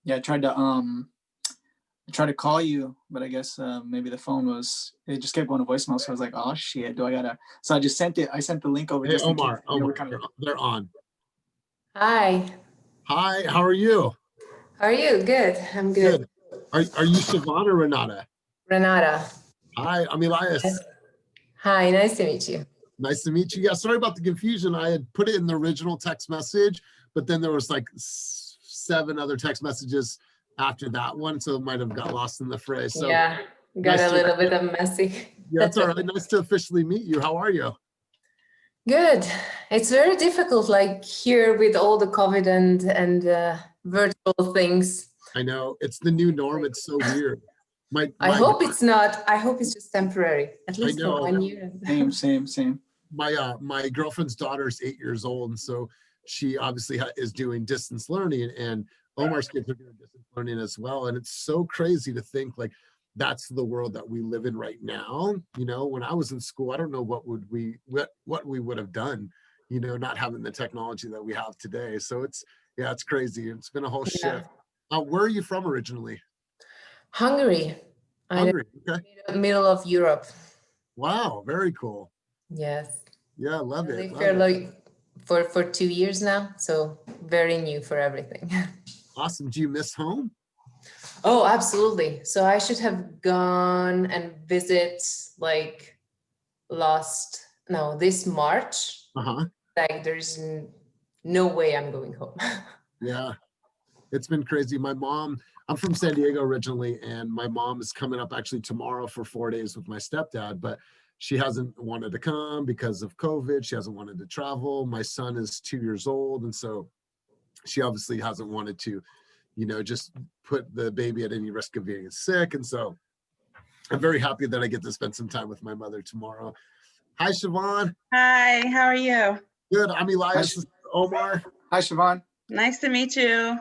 Yeah, I tried to call you, but I guess maybe the phone it just kept going to voicemail. So I was like, oh shit, so I just sent it. I sent the link over Hey, just in case. Omar, they're on. Hi, Hi, how are you? how are you? Good, I'm good. Good. Are you Siobhan or Renata? Renata. Hi, I'm Elias. Yes. Hi, nice to meet you. Nice to meet you. Yeah, sorry about the confusion. I had put it in the original text message, but then there was like 7 other text messages after that one, so it might have got lost in the fray. So Yeah, got nice a to, little bit of messy. yeah, it's all right. Nice to officially meet you. How are you? Good. It's very difficult, like here with all the COVID and virtual things. I know it's the new norm. It's so weird. I hope it's not. I hope it's just temporary, at I least for know. 1 year. Same. My girlfriend's daughter's 8 years old, and so she obviously is doing distance learning, and Omar's kids are doing distance learning as well. And it's so crazy to think like that's the world that we live in right now. You know, when I was in school, I don't know what we would have done, you know, not having the technology that we have today. So it's crazy. It's been a whole shift. Where are you from originally? Hungary. Hungary. Okay. Middle of Europe. Wow, very cool. Yes. Yeah, love it. Lived here like for 2 years now, so very new for everything. Awesome. Do you miss home? Oh, absolutely. So I should have gone and visit like this March. Like there's no way I'm going home. Yeah, it's been crazy. I'm from San Diego originally, and my mom is coming up actually tomorrow for 4 days with my stepdad, but she hasn't wanted to come because of COVID. She hasn't wanted to travel. My son is 2 years old, and so she obviously hasn't wanted to, you know, just put the baby at any risk of being sick. And so I'm very happy that I get to spend some time with my mother tomorrow. Hi, Siobhan. Hi, how are you? Good. I'm Elias. Omar. Hi, Siobhan. Nice to meet you.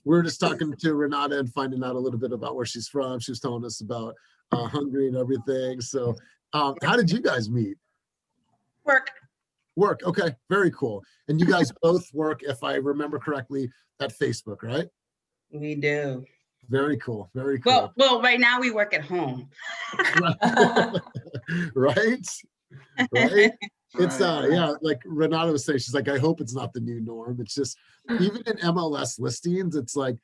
We were just talking to Renata and finding out a little bit about where she's from. She was telling us about Hungary and everything. So how did you guys meet? Work. Okay. Very cool. And you guys both work, if I remember correctly, at Facebook, right? We do. Very cool. Very cool. Well, right now we work at home. Right? It's yeah, like Renata was saying, she's like, I hope it's not the new norm. It's just even in MLS listings, it's like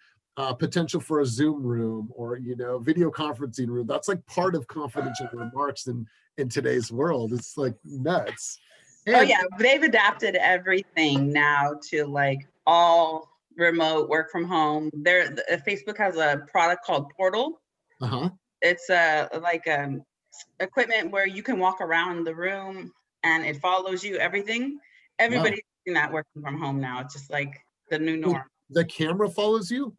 potential for a Zoom room or, you know, video conferencing room. That's like part of confidential remarks in today's world. It's like nuts. And, oh yeah, they've adapted everything now to like all remote work from home. Facebook has a product called Portal. It's like equipment where you can walk around the room and it follows you, everything. Everybody's doing that working from home now. It's just like the new norm. The camera follows you?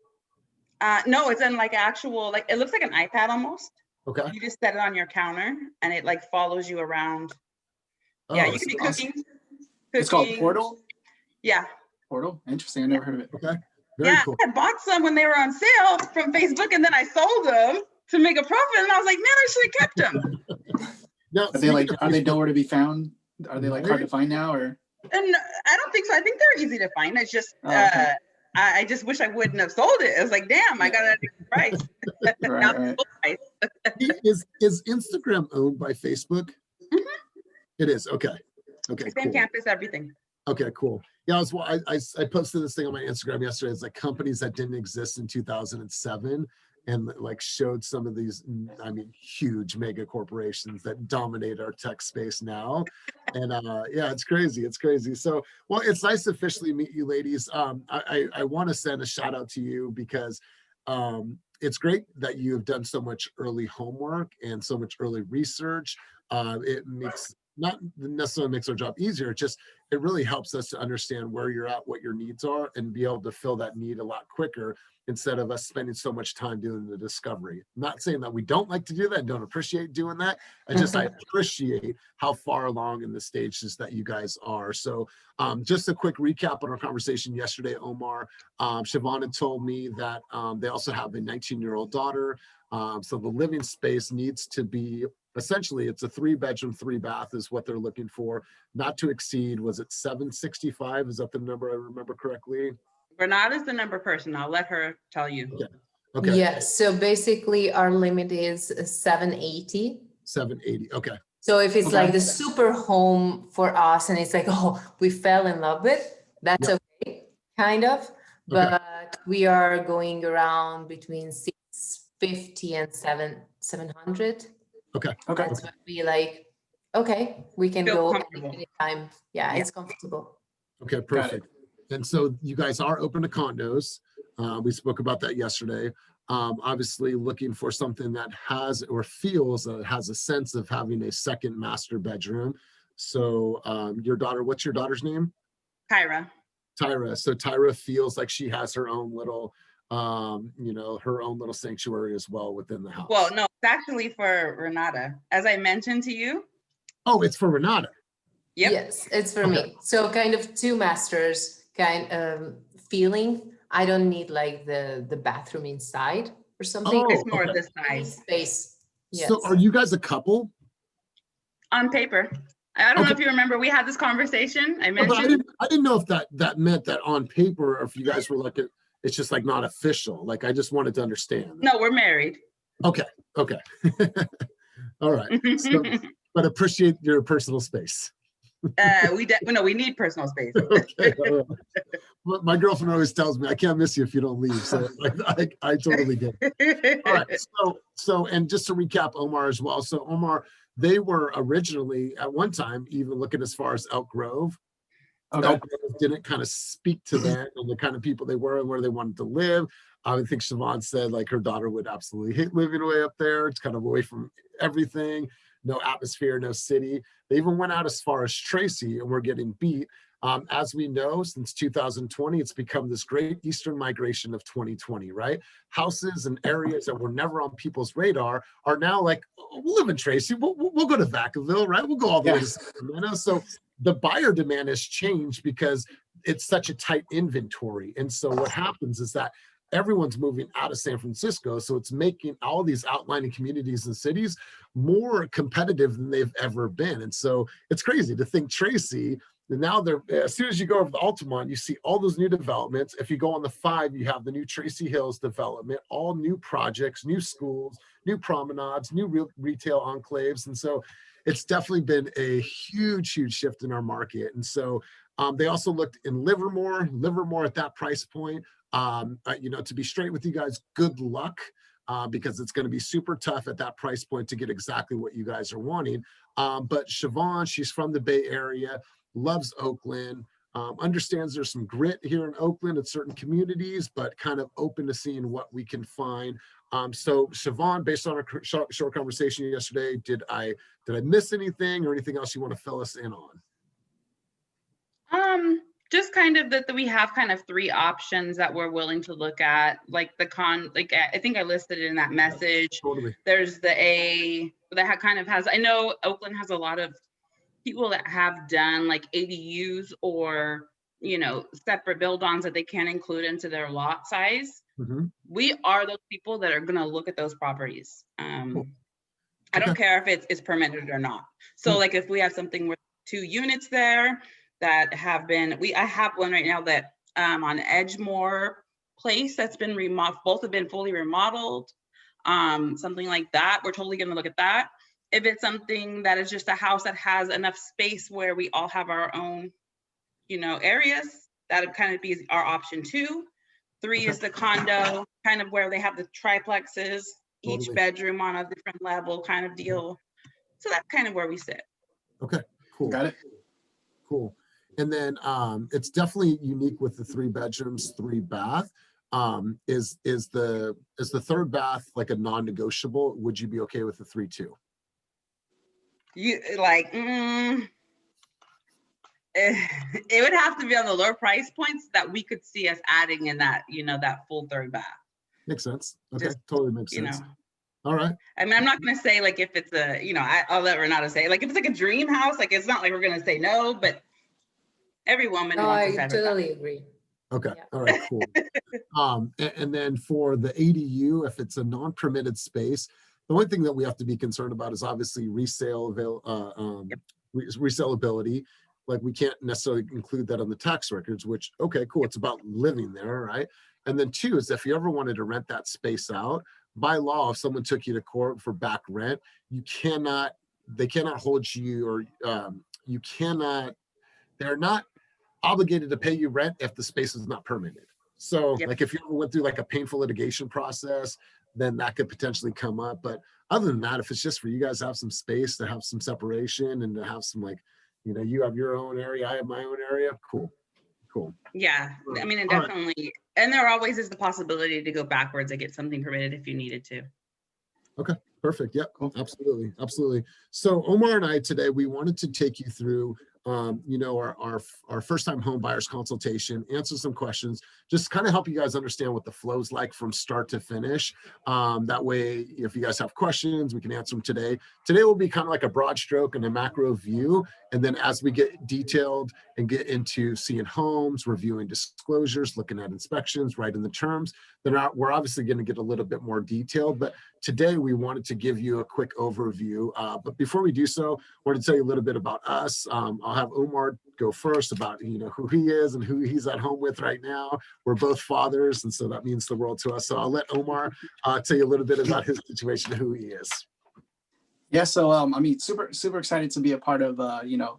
No, it's in like actual, like it looks like an iPad almost. Okay. You just set it on your counter and it like follows you around. Oh, yeah, you can be cooking. It's called Portal? Yeah. Portal? Interesting. I never heard of it. Okay. Very cool. I bought some when they were on sale from Facebook and then I sold them to make a profit and I was like, man, I should have kept them. Now, are they nowhere to be found? Are they like hard to find now or? And I don't think so. I think they're easy to find. It's just I just wish I wouldn't have sold it. It was like, damn, I got it at a price. Not full price. Is Instagram owned by Facebook? It is. Okay. Same campus, everything. Okay, cool. Yeah, I posted this thing on my Instagram yesterday. It's like companies that didn't exist in 2007 and like showed some of these, I mean, huge mega corporations that dominate our tech space now. And yeah, it's crazy. It's crazy. So, well, it's nice to officially meet you ladies. I want to send a shout out to you because it's great that you have done so much early homework and so much early research. It makes not necessarily makes our job easier. It really helps us to understand where you're at, what your needs are, and be able to fill that need a lot quicker instead of us spending so much time doing the discovery. I'm not saying that we don't like to do that and don't appreciate doing that. I appreciate how far along in the stages that you guys are. So just a quick recap on our conversation yesterday, Omar. Siobhan had told me that they also have a 19-year-old daughter. So the living space needs to be, essentially, it's a 3-bedroom, 3-bath is what they're looking for, not to exceed, was it 765? Is that the number I remember correctly? Renata's the number person. I'll let her tell you. Okay. Okay. Yeah, so basically our limit is 780. 780. Okay. So if it's Okay. like the super home for us and it's like, oh, we fell in love with, that's Yep. okay, kind of. But we are going around between 650 and 700. Okay. Okay. That's what we like, okay, we can Feel go comfortable. anytime. Yeah, Yeah. it's comfortable. Okay, perfect. And so you guys are open to condos. We spoke about that yesterday. Obviously looking for something that has or feels that it has a sense of having a second master bedroom. So your daughter, what's your daughter's name? Kyra. Tyra. So Tyra feels like she has her own little, her own little sanctuary as well within the house. Well, no, it's actually for Renata. As I mentioned to you. Oh, it's for Renata. Yep. Yes, it's for me. So kind of two masters kind of feeling. I don't need like the bathroom inside or something. Oh, It's more okay. this I need size. space. Yes. So are you guys a couple? On paper. I don't know Okay. if you remember, we had this conversation. I No, but mentioned. I didn't know if that meant that on paper, or if you guys were like, it's just like not official. Like, I just wanted to understand. No, we're married. Okay. Okay. All right. So, but appreciate your personal space. We need personal space. Okay. All right. Well, my girlfriend always tells me I can't miss you if you don't leave. So I totally get it. All right. So, and just to recap Omar as well. So Omar, they were originally at one time even looking as far as Elk Grove. Okay. Elk Grove didn't kind of speak to them and the kind of people they were and where they wanted to live. I think Siobhan said like her daughter would absolutely hate living way up there. It's kind of away from everything, no atmosphere, no city. They even went out as far as Tracy and we're getting beat. As we know, since 2020, it's become this great Eastern migration of 2020, right? Houses and areas that were never on people's radar are now like, oh, we'll live in Tracy, we'll go to Vacaville, right? We'll go all the way to Sacramento. So the buyer demand has changed because it's such a tight inventory. And so what happens is that everyone's moving out of San Francisco. So it's making all these outlying communities and cities more competitive than they've ever been. And so it's crazy to think Tracy, and now they're, as soon as you go over the Altamont, you see all those new developments. If you go on the 5, you have the new Tracy Hills development, all new projects, new schools, new promenades, new retail enclaves. And so it's definitely been a huge, huge shift in our market. And so they also looked in Livermore at that price point. To be straight with you guys, good luck. Because it's going to be super tough at that price point to get exactly what you guys are wanting. But Siobhan, she's from the Bay Area, loves Oakland, understands there's some grit here in Oakland at certain communities, but kind of open to seeing what we can find. So Siobhan, based on our short conversation yesterday, did I miss anything or anything else you want to fill us in on? Just kind of that we have kind of 3 options that we're willing to look at, like I think I listed it in that message. Totally. There's the A that kind of has, I know Oakland has a lot of people that have done like ADUs or, separate build-ons that they can include into their lot size. Mm-hmm. We are those people that are going to look at those properties. Cool. I don't care if it's permitted or not. So like if we have something with 2 units there, that have been, I have one right now that on Edgemore Place that's been remodeled, both have been fully remodeled, something like that. We're totally going to look at that. If it's something that is just a house that has enough space where we all have our own, areas, that would kind of be our option 2. 3 is the condo, kind of where they have the triplexes, each bedroom on a different level kind of deal. So that's kind of where we sit. Okay, cool. Got it. Cool. And then it's definitely unique with the 3 bedrooms, 3 bath. Is the 3rd bath like a non-negotiable? Would you be okay with the 3-2? You like, it would have to be on the lower price points that we could see us adding in that, that full 3rd bath. Makes sense. Okay, Just, totally makes sense. All right. I mean, I'm not going to say like if it's a, I'll let Renata say, like if it's like a dream house, like it's not like we're going to say no, but every woman wants I totally agree. Okay. Yeah. All right, cool. And then for the ADU, if it's a non-permitted space, the only thing that we have to be concerned about is obviously resaleability. like we can't necessarily include that on the tax records, which, okay, cool. It's about living there, right? And then two is if you ever wanted to rent that space out, by law, if someone took you to court for back rent, they cannot hold you, or you cannot, they're not obligated to pay you rent if the space is not permitted. So Yep. like if you ever went through like a painful litigation process, then that could potentially come up. But other than that, if it's just for you guys to have some space, to have some separation, and to have some, like, you have your own area, I have my own area, cool. Yeah, I mean, and All right. definitely, and there always is the possibility to go backwards and get something permitted if you needed to. Okay, perfect. Yep, Cool. absolutely. So Omar and I today, we wanted to take you through, our first time home buyers consultation, answer some questions, just kind of help you guys understand what the flow's like from start to finish. That way, if you guys have questions, we can answer them today. Today will be kind of like a broad stroke and a macro view. And then as we get detailed and get into seeing homes, reviewing disclosures, looking at inspections, writing the terms, then we're obviously going to get a little bit more detailed. But today we wanted to give you a quick overview. But before we do so, I want to tell you a little bit about us. I'll have Omar go first about who he is and who he's at home with right now. We're both fathers, and so that means the world to us. So I'll let Omar tell you a little bit about his situation, who he is. Yeah, so I mean, super excited to be a part of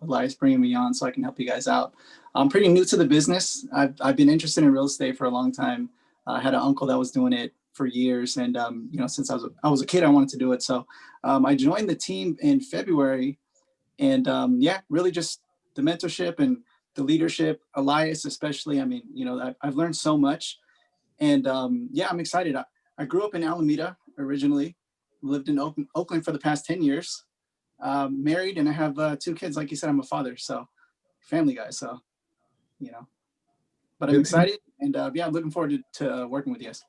Elias bringing me on so I can help you guys out. I'm pretty new to the business. I've been interested in real estate for a long time. I had an uncle that was doing it for years, and since I was a kid, I wanted to do it. So I joined the team in February, and really just the mentorship and the leadership, Elias especially. I mean, I've learned so much, and I'm excited. I grew up in Alameda originally, lived in Oakland for the past 10 years, married, and I have 2 kids. Like you said, I'm a father, so family guy. So, but I'm excited, and I'm looking forward to working with you guys.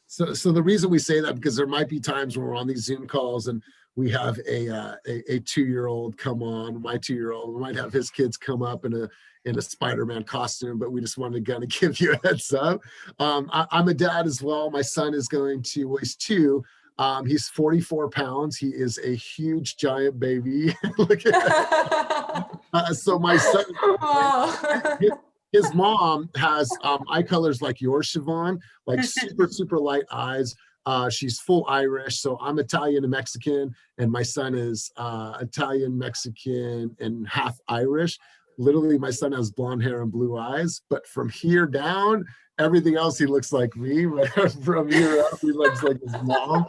So the reason we say that, because there might be times when we're on these Zoom calls and we have a 2-year-old come on, my 2-year-old, we might have his kids come up in a Spider-Man costume, but we just wanted to kind of give you a heads up. I'm a dad as well. My son is he's 2. He's 44 pounds. He is a huge giant baby. Look at that. So my son, his mom has eye colors like yours, Siobhan, like super light eyes. She's full Irish. So I'm Italian and Mexican, and my son is Italian, Mexican, and half Irish. Literally, my son has blonde hair and blue eyes, but from here down, everything else, he looks like me, but from here up, he looks like his mom.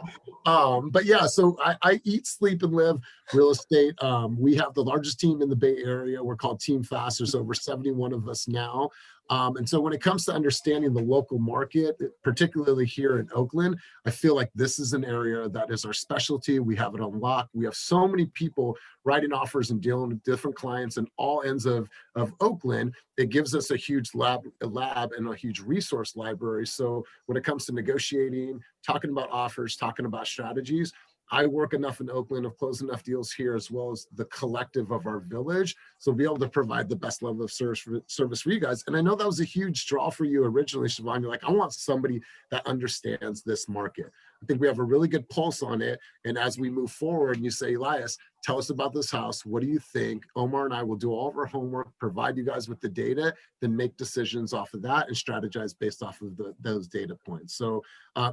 But yeah, so I eat, sleep, and live real estate. We have the largest team in the Bay Area. We're called Team Fast. There's over 71 of us now. And so when it comes to understanding the local market, particularly here in Oakland, I feel like this is an area that is our specialty. We have it on lock. We have so many people writing offers and dealing with different clients in all ends of Oakland. It gives us a huge lab and a huge resource library. So when it comes to negotiating, talking about offers, talking about strategies, I work enough in Oakland, I've closed enough deals here, as well as the collective of our village, so be able to provide the best level of service for you guys. And I know that was a huge draw for you originally, Siobhan. You're like, I want somebody that understands this market. I think we have a really good pulse on it. And as we move forward, and you say, Elias, tell us about this house. What do you think? Omar and I will do all of our homework, provide you guys with the data, then make decisions off of that and strategize based off of those data points. So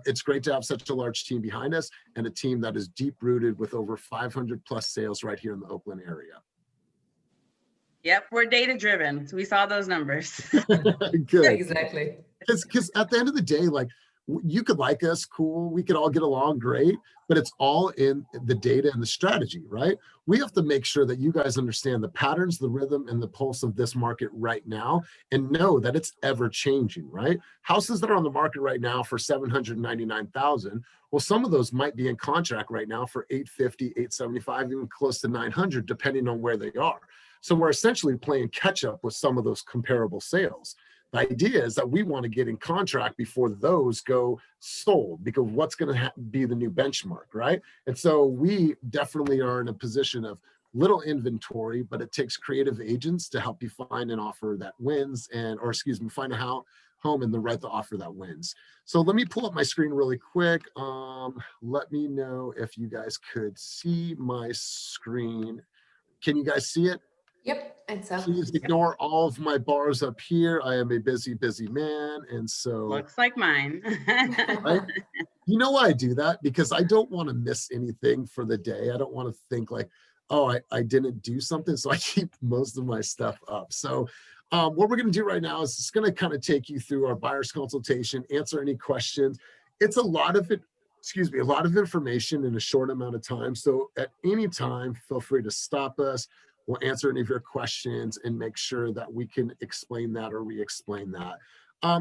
it's great to have such a large team behind us, and a team that is deep rooted with over 500 plus sales right here in the Oakland area. Yep, we're data driven. So we saw those numbers. Good. Exactly. Because at the end of the day, like, you could like us, cool, we could all get along great, but it's all in the data and the strategy, right? We have to make sure that you guys understand the patterns, the rhythm, and the pulse of this market right now, and know that it's ever changing, right? Houses that are on the market right now for $799,000, well, some of those might be in contract right now for $850, $875, even close to $900, depending on where they are. So we're essentially playing catch up with some of those comparable sales. The idea is that we want to get in contract before those go sold, because what's going to be the new benchmark, right? And so we definitely are in a position of little inventory, but it takes creative agents to help you find an offer that wins, find a home and write the offer that wins. So let me pull up my screen really quick. Let me know if you guys could see my screen. Can you guys see it? Yep, it's up. Please ignore all of my bars up here. I am a busy, busy man. And so, Looks like mine. right? You know why I do that? Because I don't want to miss anything for the day. I don't want to think like, oh, I didn't do something. So I keep most of my stuff up. So what we're going to do right now is it's going to kind of take you through our buyer's consultation, answer any questions. It's a lot of it, excuse me, a lot of information in a short amount of time. So at any time, feel free to stop us. We'll answer any of your questions and make sure that we can explain that or re-explain that.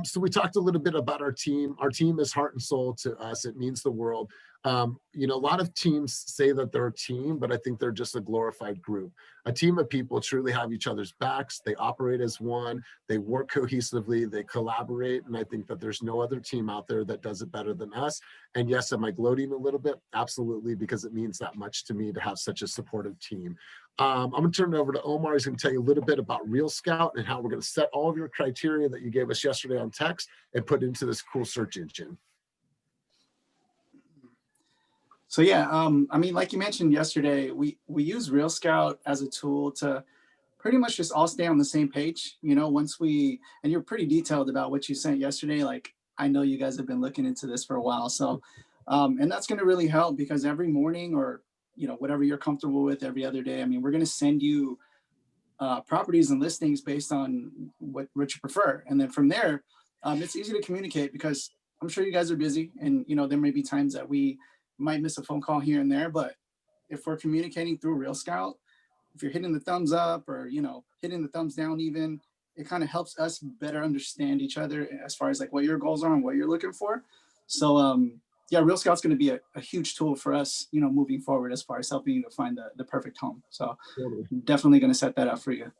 So we talked a little bit about our team. Our team is heart and soul to us. It means the world. You know, a lot of teams say that they're a team, but I think they're just a glorified group. A team of people truly have each other's backs. They operate as one. They work cohesively. They collaborate. And I think that there's no other team out there that does it better than us. And yes, am I gloating a little bit? Absolutely, because it means that much to me to have such a supportive team. I'm going to turn it over to Omar. He's going to tell you a little bit about Real Scout and how we're going to set all of your criteria that you gave us yesterday on text and put into this cool search engine. So yeah, I mean, like you mentioned yesterday, we use Real Scout as a tool to pretty much just all stay on the same page. You know, once we, and you're pretty detailed about what you sent yesterday. Like, I know you guys have been looking into this for a while. So, and that's going to really help because every morning or, you know, whatever you're comfortable with every other day, I mean, we're going to send you properties and listings based on what you prefer. And then from there, it's easy to communicate because I'm sure you guys are busy and, you know, there may be times that we might miss a phone call here and there, but if we're communicating through Real Scout, if you're hitting the thumbs up or, you know, hitting the thumbs down even, it kind of helps us better understand each other as far as like what your goals are and what you're looking for. So yeah, Real Scout's going to be a huge tool for us, you know, moving forward as far as helping you to find the perfect home. So definitely going to set that up for you.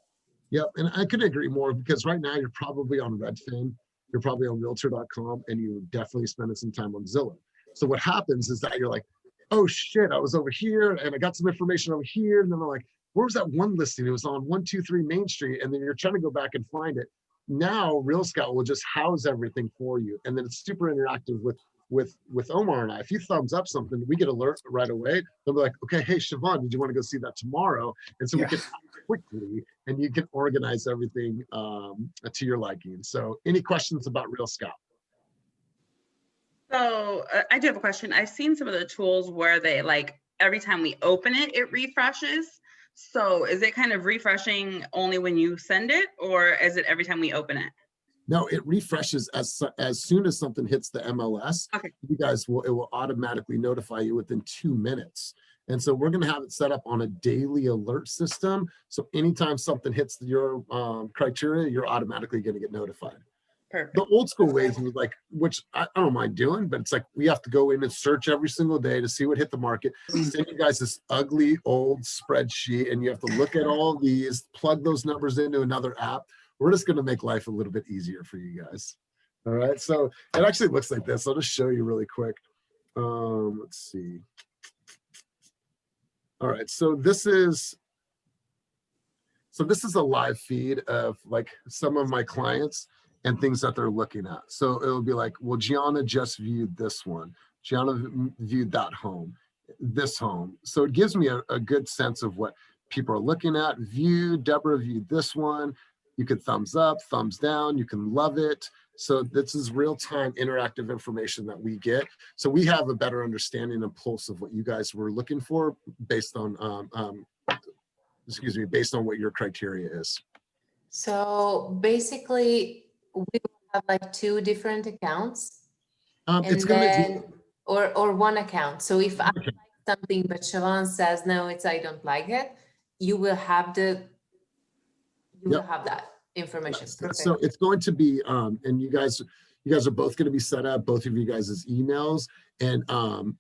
Yep, and I couldn't agree more because right now you're probably on Redfin, you're probably on Realtor.com, and you're definitely spending some time on Zillow. So what happens is that you're like, oh shit, I was over here and I got some information over here, and then I'm like, where was that one listing? It was on 123 Main Street, and then you're trying to go back and find it. Now Real Scout will just house everything for you, and then it's super interactive with Omar and I. If you thumbs up something, we get alert right away. They'll be like, okay, hey Siobhan, did you want to go see that tomorrow? And so we can act quickly, and you can organize everything to your liking. So any questions about Real Scout? So I do have a question. I've seen some of the tools where they like every time we open it, it refreshes. So is it kind of refreshing only when you send it, or is it every time we open it? No, it refreshes as soon as something hits the MLS. Okay. You guys it will automatically notify you within 2 minutes. And so we're going to have it set up on a daily alert system. So anytime something hits your criteria, you're automatically going to get notified. Perfect. The old school ways, like, which I don't mind doing, but it's like we have to go in and search every single day to see what hit the market. Send you guys this ugly old spreadsheet, and you have to look at all these, plug those numbers into another app. We're just going to make life a little bit easier for you guys. All right. So it actually looks like this. I'll just show you really quick. Let's see. All right. So this is a live feed of like some of my clients and things that they're looking at. So it'll be like, well, Gianna just viewed this one. Gianna viewed that home, this home. So it gives me a good sense of what people are looking at. Viewed, Deborah viewed this one. You could thumbs up, thumbs down, you can love it. So this is real-time interactive information that we get. So we have a better understanding and pulse of what you guys were looking for based on, based on what your criteria is. So basically, we will have like 2 different accounts, and it's then or one account. So if I like something but Siobhan says no, I don't like it, you will have will have that information. Yes. So it's going to be, and you guys are both going to be set up, both of you guys' emails. And,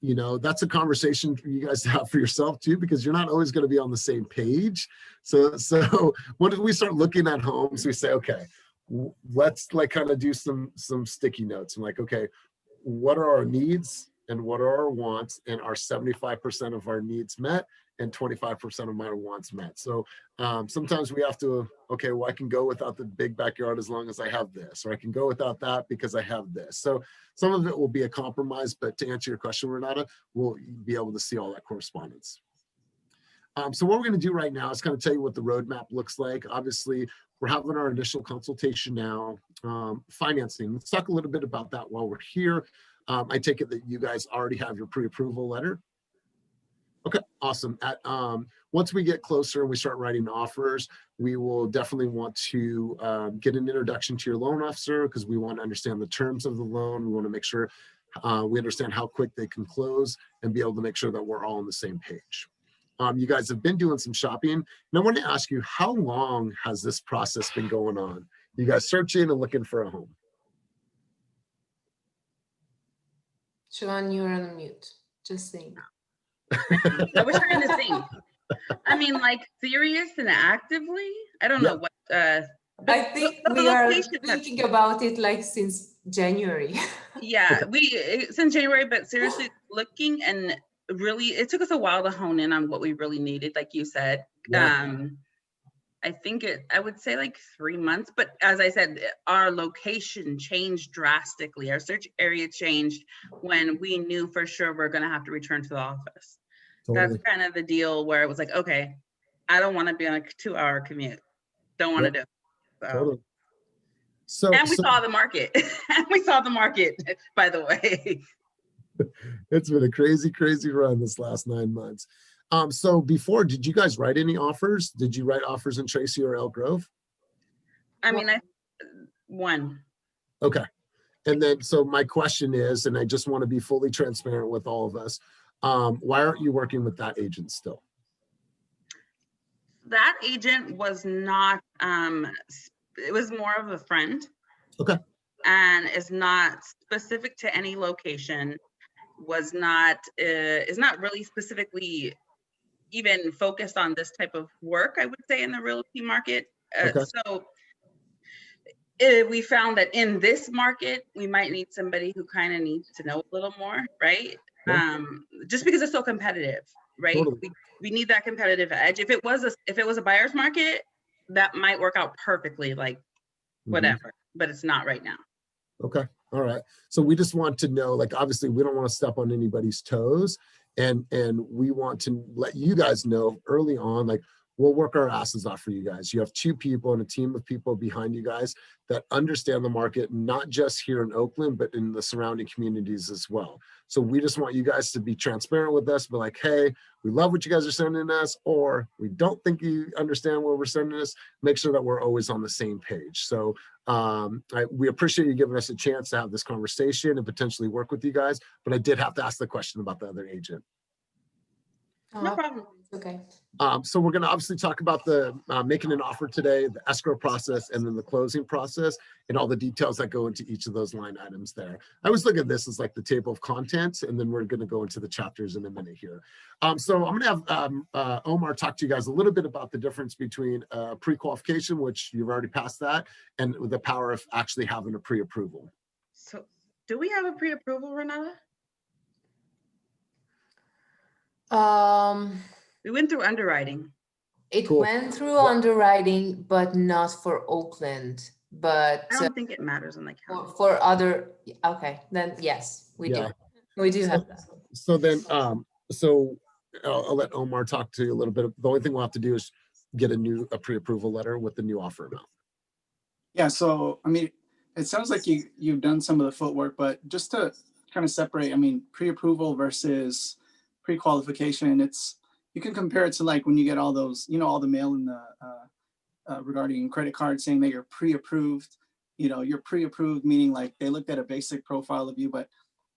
you know, that's a conversation for you guys to have for yourself too, because you're not always going to be on the same page. So when we start looking at homes, we say, okay, let's like kind of do some sticky notes. I'm like, okay, what are our needs and what are our wants? And are 75% of our needs met and 25% of my wants met? So sometimes we have to, okay, well, I can go without the big backyard as long as I have this, or I can go without that because I have this. So some of it will be a compromise, but to answer your question, Renata, we'll be able to see all that correspondence. So what we're going to do right now is kind of tell you what the roadmap looks like. Obviously, we're having our initial consultation now. Financing. Let's talk a little bit about that while we're here. I take it that you guys already have your pre-approval letter. Okay, awesome. Once we get closer and we start writing offers, we will definitely want to get an introduction to your loan officer because we want to understand the terms of the loan. We want to make sure we understand how quick they can close and be able to make sure that we're all on the same page. You guys have been doing some shopping, and I want to ask you, how long has this process been going on? You guys searching and looking for a home? Siobhan, you're on mute. Just saying. I was trying to think. I mean, like serious and actively. I don't know what. I think we are thinking about it like since January. Yeah, since January, but seriously looking, and really, it took us a while to hone in on what we really needed, like you said. Yeah. I think I would say like 3 months, but as I said, our location changed drastically. Our search area changed when we knew for sure we're going to have to return to the office. Totally. That's kind of the deal where it was like, okay, I don't want to be on a 2-hour commute. Don't want to do it. So. Totally. And we saw the market. And we saw the market, by the way. It's been a crazy, crazy run this last 9 months. So before, did you guys write any offers? Did you write offers in Tracy or Elk Grove? I mean, one. Okay. And then, so my question is, and I just want to be fully transparent with all of us, why aren't you working with that agent still? That agent was not, it was more of a friend. Okay. And is not specific to any location, is not really specifically even focused on this type of work, I would say, in the realty market. Okay. So we found that in this market, we might need somebody who kind of needs to know a little more, right? Yeah. Just because it's so competitive, right? Totally. We need that competitive edge. If it was a buyer's market, that might work out perfectly, like whatever, but it's not right now. Okay. All right. So we just want to know, like, obviously we don't want to step on anybody's toes, and we want to let you guys know early on, like, we'll work our asses off for you guys. You have 2 people and a team of people behind you guys that understand the market, not just here in Oakland, but in the surrounding communities as well. So we just want you guys to be transparent with us, be like, hey, we love what you guys are sending us, or we don't think you understand what we're sending us. Make sure that we're always on the same page. So we appreciate you giving us a chance to have this conversation and potentially work with you guys, but I did have to ask the question about the other agent. No problem. Okay. So we're going to obviously talk about the making an offer today, the escrow process, and then the closing process, and all the details that go into each of those line items there. I always look at this as like the table of contents, and then we're going to go into the chapters in a minute here. So I'm going to have Omar talk to you guys a little bit about the difference between pre-qualification, which you've already passed that, and the power of actually having a pre-approval. So do we have a pre-approval, Renata? We went through underwriting. It went through underwriting, but not for Oakland. But I don't think it matters in the county. For other, okay, then yes, we do. We do have that. So then, I'll let Omar talk to you a little bit. The only thing we'll have to do is get a pre-approval letter with the new offer amount. Yeah. So I mean, it sounds like you've done some of the footwork, but just to kind of separate, I mean, pre-approval versus pre-qualification, you can compare it to like when you get all those, all the mail in the regarding credit cards saying that you're pre-approved. You're pre-approved, meaning like they looked at a basic profile of you, but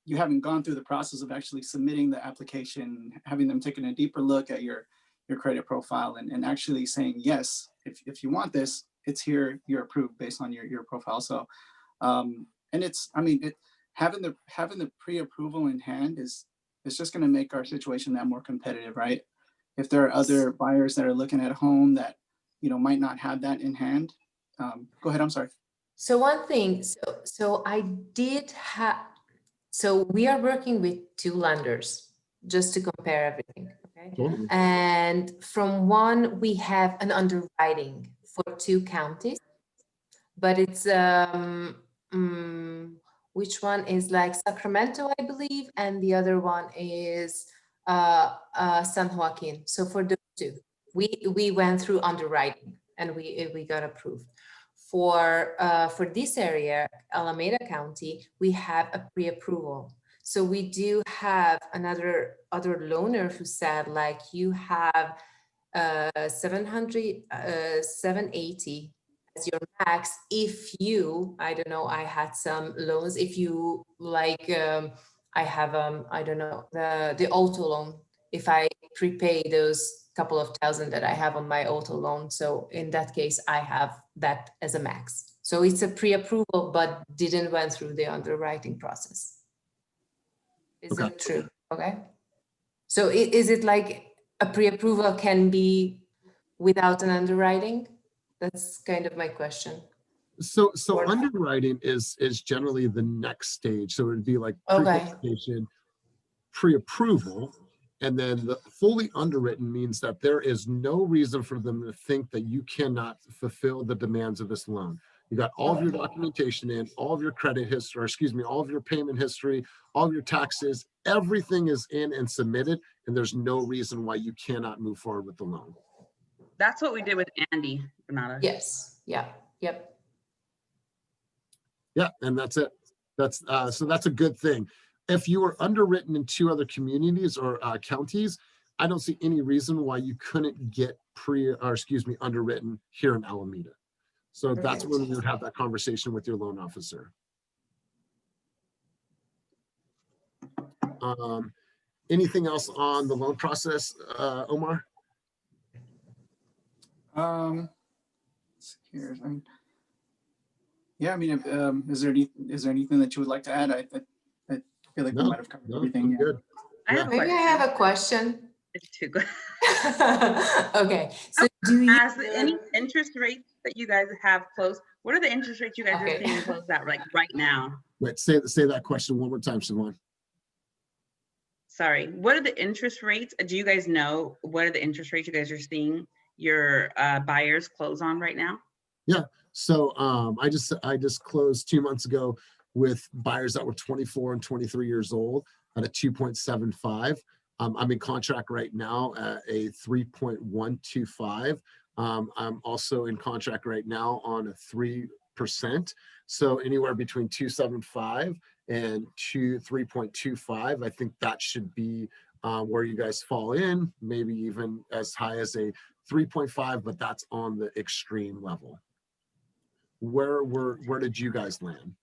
you haven't gone through the process of actually submitting the application, having them taking a deeper look at your credit profile and actually saying, yes, if you want this, it's here, you're approved based on your profile. So, and having the pre-approval in hand it's just going to make our situation that more competitive, right? If there are other buyers that are looking at a home that, might not have that in hand. Go ahead, I'm sorry. So one thing, so we are working with 2 lenders just to compare everything, okay? Mm-hmm. And from one, we have an underwriting for 2 counties, but it's, which one is like Sacramento, I believe, and the other one is San Joaquin. So for those two, we went through underwriting and we got approved. For this area, Alameda County, we have a pre-approval. So we do have other loaner who said, like, you have 780 as your max if you, I don't know, I had some loans, if you like, I have I don't know, the auto loan, if I prepay those couple of thousand that I have on my auto loan. So in that case, I have that as a max. So it's a pre-approval, but didn't went through the underwriting process. Is Okay. it true? Okay. So is it like a pre-approval can be without an underwriting? That's kind of my question. So underwriting is generally the next stage. So it would be like pre-qualification, pre-approval, and then the fully underwritten means that there is no reason for them to think that you cannot fulfill the demands of this loan. You got all of your documentation in, all of your credit history, or excuse me, all of your payment history, all of your taxes, everything is in and submitted, and there's no reason why you cannot move forward with the loan. That's what we did with Andy Bernada. Yes. Yeah. Yep. Yeah, and that's it. That's so that's a good thing. If you were underwritten in 2 other communities or counties, I don't see any reason why you couldn't get underwritten here in Alameda. So that's when you would have that conversation with your loan officer. Anything else on the loan process, Omar? Here, I mean, yeah, I mean, is there anything that you would like to add? I feel like we might have covered everything. Good. Maybe I have a question. It's too good. Okay. So do you As any interest rates that you guys have closed? What are the interest rates you guys are seeing closed out like right now? Wait, say that question one more time, Siobhan. Sorry. What are the interest rates? Do you guys know what are the interest rates you guys are seeing your buyers close on right now? Yeah. So I just closed 2 months ago with buyers that were 24 and 23 years old at a 2.75. I'm in contract right now at a 3.125. I'm also in contract right now on a 3%. So anywhere between 2.75 and 3.25. I think that should be where you guys fall in, maybe even as high as a 3.5, but that's on the extreme level. Where did you guys land?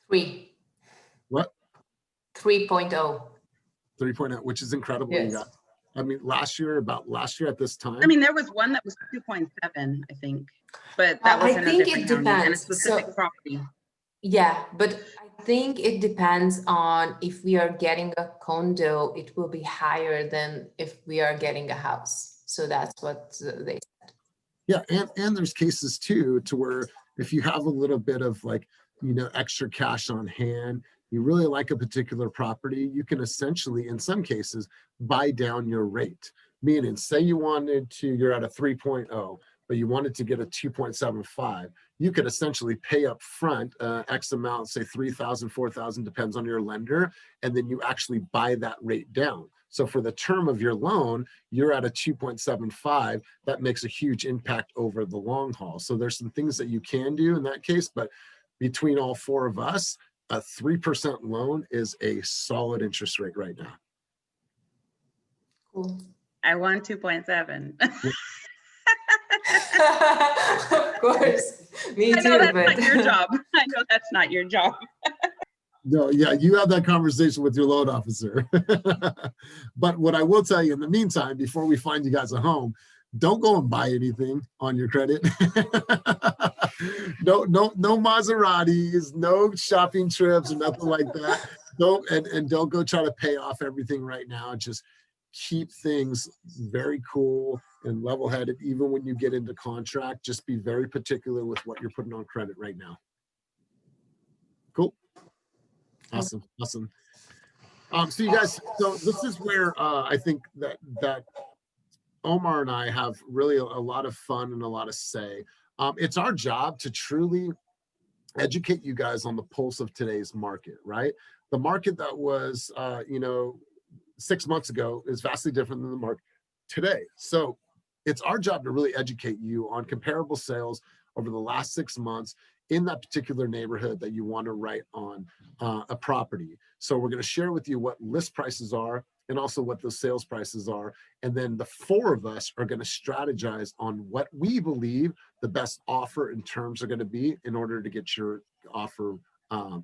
3. What? 3.0. 3.0, which is incredible. Yes. You got, I mean, last year at this time. I mean, there was one that was 2.7, I think, but that was in a different county and a specific property. Yeah, but I think it depends on if we are getting a condo, it will be higher than if we are getting a house. So that's what they said. Yeah, and there's cases too to where if you have a little bit of like, extra cash on hand, you really like a particular property, you can essentially, in some cases, buy down your rate. Meaning, say you're at a 3.0, but you wanted to get a 2.75, you could essentially pay up front X amount, say 3,000, 4,000, depends on your lender, and then you actually buy that rate down. So for the term of your loan, you're at a 2.75. That makes a huge impact over the long haul. So there's some things that you can do in that case, but between all 4 of us, a 3% loan is a solid interest rate right now. Cool. I want 2.7. Of course, me too. I know that's not your job. I know that's not your job. No, yeah, you have that conversation with your loan officer. But what I will tell you in the meantime, before we find you guys a home, don't go and buy anything on your credit. No Maseratis, no shopping trips or nothing like that. Don't go try to pay off everything right now. Just keep things very cool and level-headed. Even when you get into contract, just be very particular with what you're putting on credit right now. Cool. Awesome. So you guys, so this is where I think that Omar and I have really a lot of fun and a lot of say. It's our job to truly educate you guys on the pulse of today's market, right? The market that was, 6 months ago is vastly different than the market today. So it's our job to really educate you on comparable sales over the last 6 months in that particular neighborhood that you want to write on a property. So we're going to share with you what list prices are and also what those sales prices are. And then the four of us are going to strategize on what we believe the best offer and terms are going to be in order to get your offer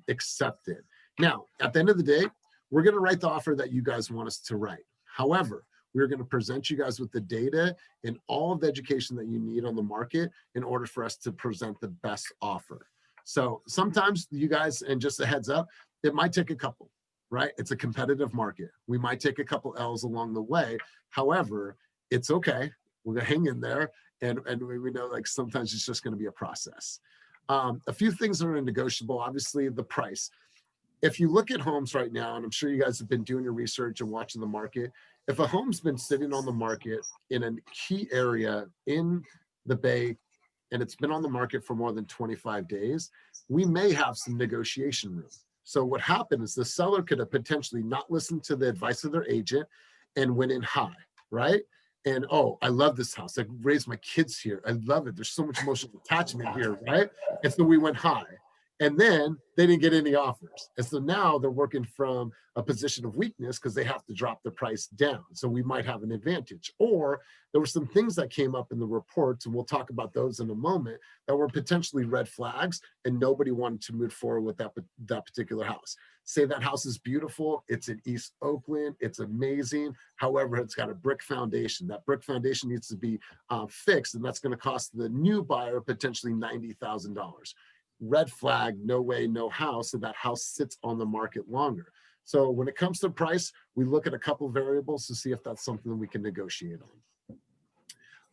accepted. Now, at the end of the day, we're going to write the offer that you guys want us to write. However, we're going to present you guys with the data and all of the education that you need on the market in order for us to present the best offer. So sometimes you guys, and just a heads up, it might take a couple, right? It's a competitive market. We might take a couple L's along the way. However, it's okay. We're going to hang in there. And we know like sometimes it's just going to be a process. A few things that are negotiable, obviously the price. If you look at homes right now, and I'm sure you guys have been doing your research and watching the market, if a home's been sitting on the market in a key area in the Bay, and it's been on the market for more than 25 days, we may have some negotiation room. So what happened is the seller could have potentially not listened to the advice of their agent and went in high, right? And, oh, I love this house. I raised my kids here. I love it. There's so much emotional attachment here, right? And so we went high. And then they didn't get any offers. And so now they're working from a position of weakness because they have to drop the price down. So we might have an advantage. Or there were some things that came up in the reports, and we'll talk about those in a moment, that were potentially red flags, and nobody wanted to move forward with that particular house. Say that house is beautiful. It's in East Oakland. It's amazing. However, it's got a brick foundation. That brick foundation needs to be fixed, and that's going to cost the new buyer potentially $90,000. Red flag, no way, no how. So that house sits on the market longer. So when it comes to price, we look at a couple variables to see if that's something that we can negotiate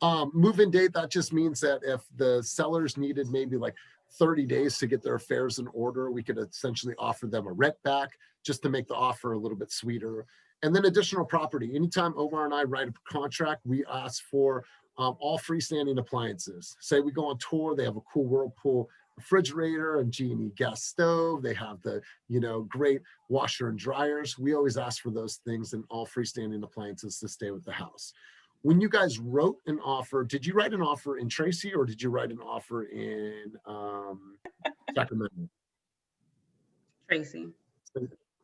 on. Move-in date, that just means that if the sellers needed maybe like 30 days to get their affairs in order, we could essentially offer them a rent back just to make the offer a little bit sweeter. And then additional property. Anytime Omar and I write a contract, we ask for all freestanding appliances. Say we go on tour, they have a cool Whirlpool refrigerator and G&E gas stove. They have the, great washer and dryers. We always ask for those things and all freestanding appliances to stay with the house. When you guys wrote an offer, did you write an offer in Tracy or did you write an offer in Sacramento? Tracy.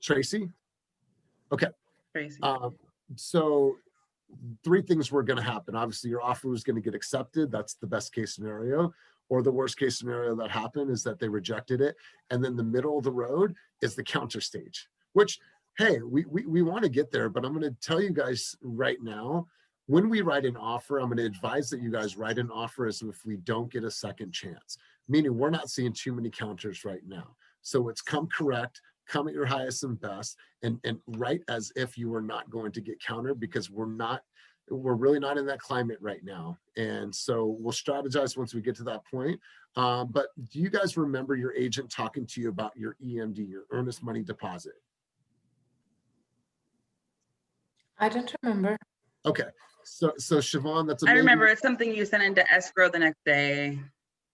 Tracy? Okay. Tracy. So 3 things were going to happen. Obviously, your offer was going to get accepted. That's the best case scenario. Or the worst case scenario that happened is that they rejected it. And then the middle of the road is the counter stage, which, hey, we want to get there. But I'm going to tell you guys right now, when we write an offer, I'm going to advise that you guys write an offer as if we don't get a second chance, meaning we're not seeing too many counters right now. So it's come correct, come at your highest and best, and write as if you were not going to get countered, because we're really not in that climate right now. And so we'll strategize once we get to that point. But do you guys remember your agent talking to you about your EMD, your earnest money deposit? I don't remember. Okay. So Siobhan, that's I remember it's something you sent into escrow the next day.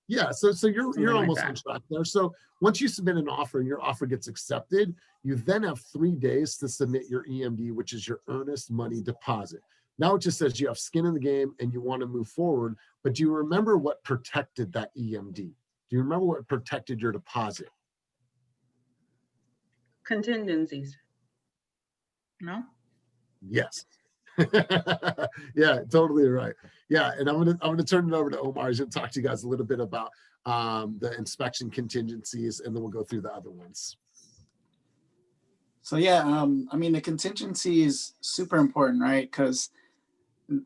Yeah, so you're almost like on track there. So once you submit an offer and your offer gets accepted, you then have 3 days to submit your EMD, which is your earnest money deposit. Now it just says you have skin in the game and you want to move forward, but do you remember what protected that EMD? Do you remember what protected your deposit? Contingencies. No? Yes. Yeah, totally right. Yeah, and I'm gonna turn it over to Omar. He's gonna talk to you guys a little bit about the inspection contingencies, and then we'll go through the other ones. So yeah, the contingency is super important, right? Because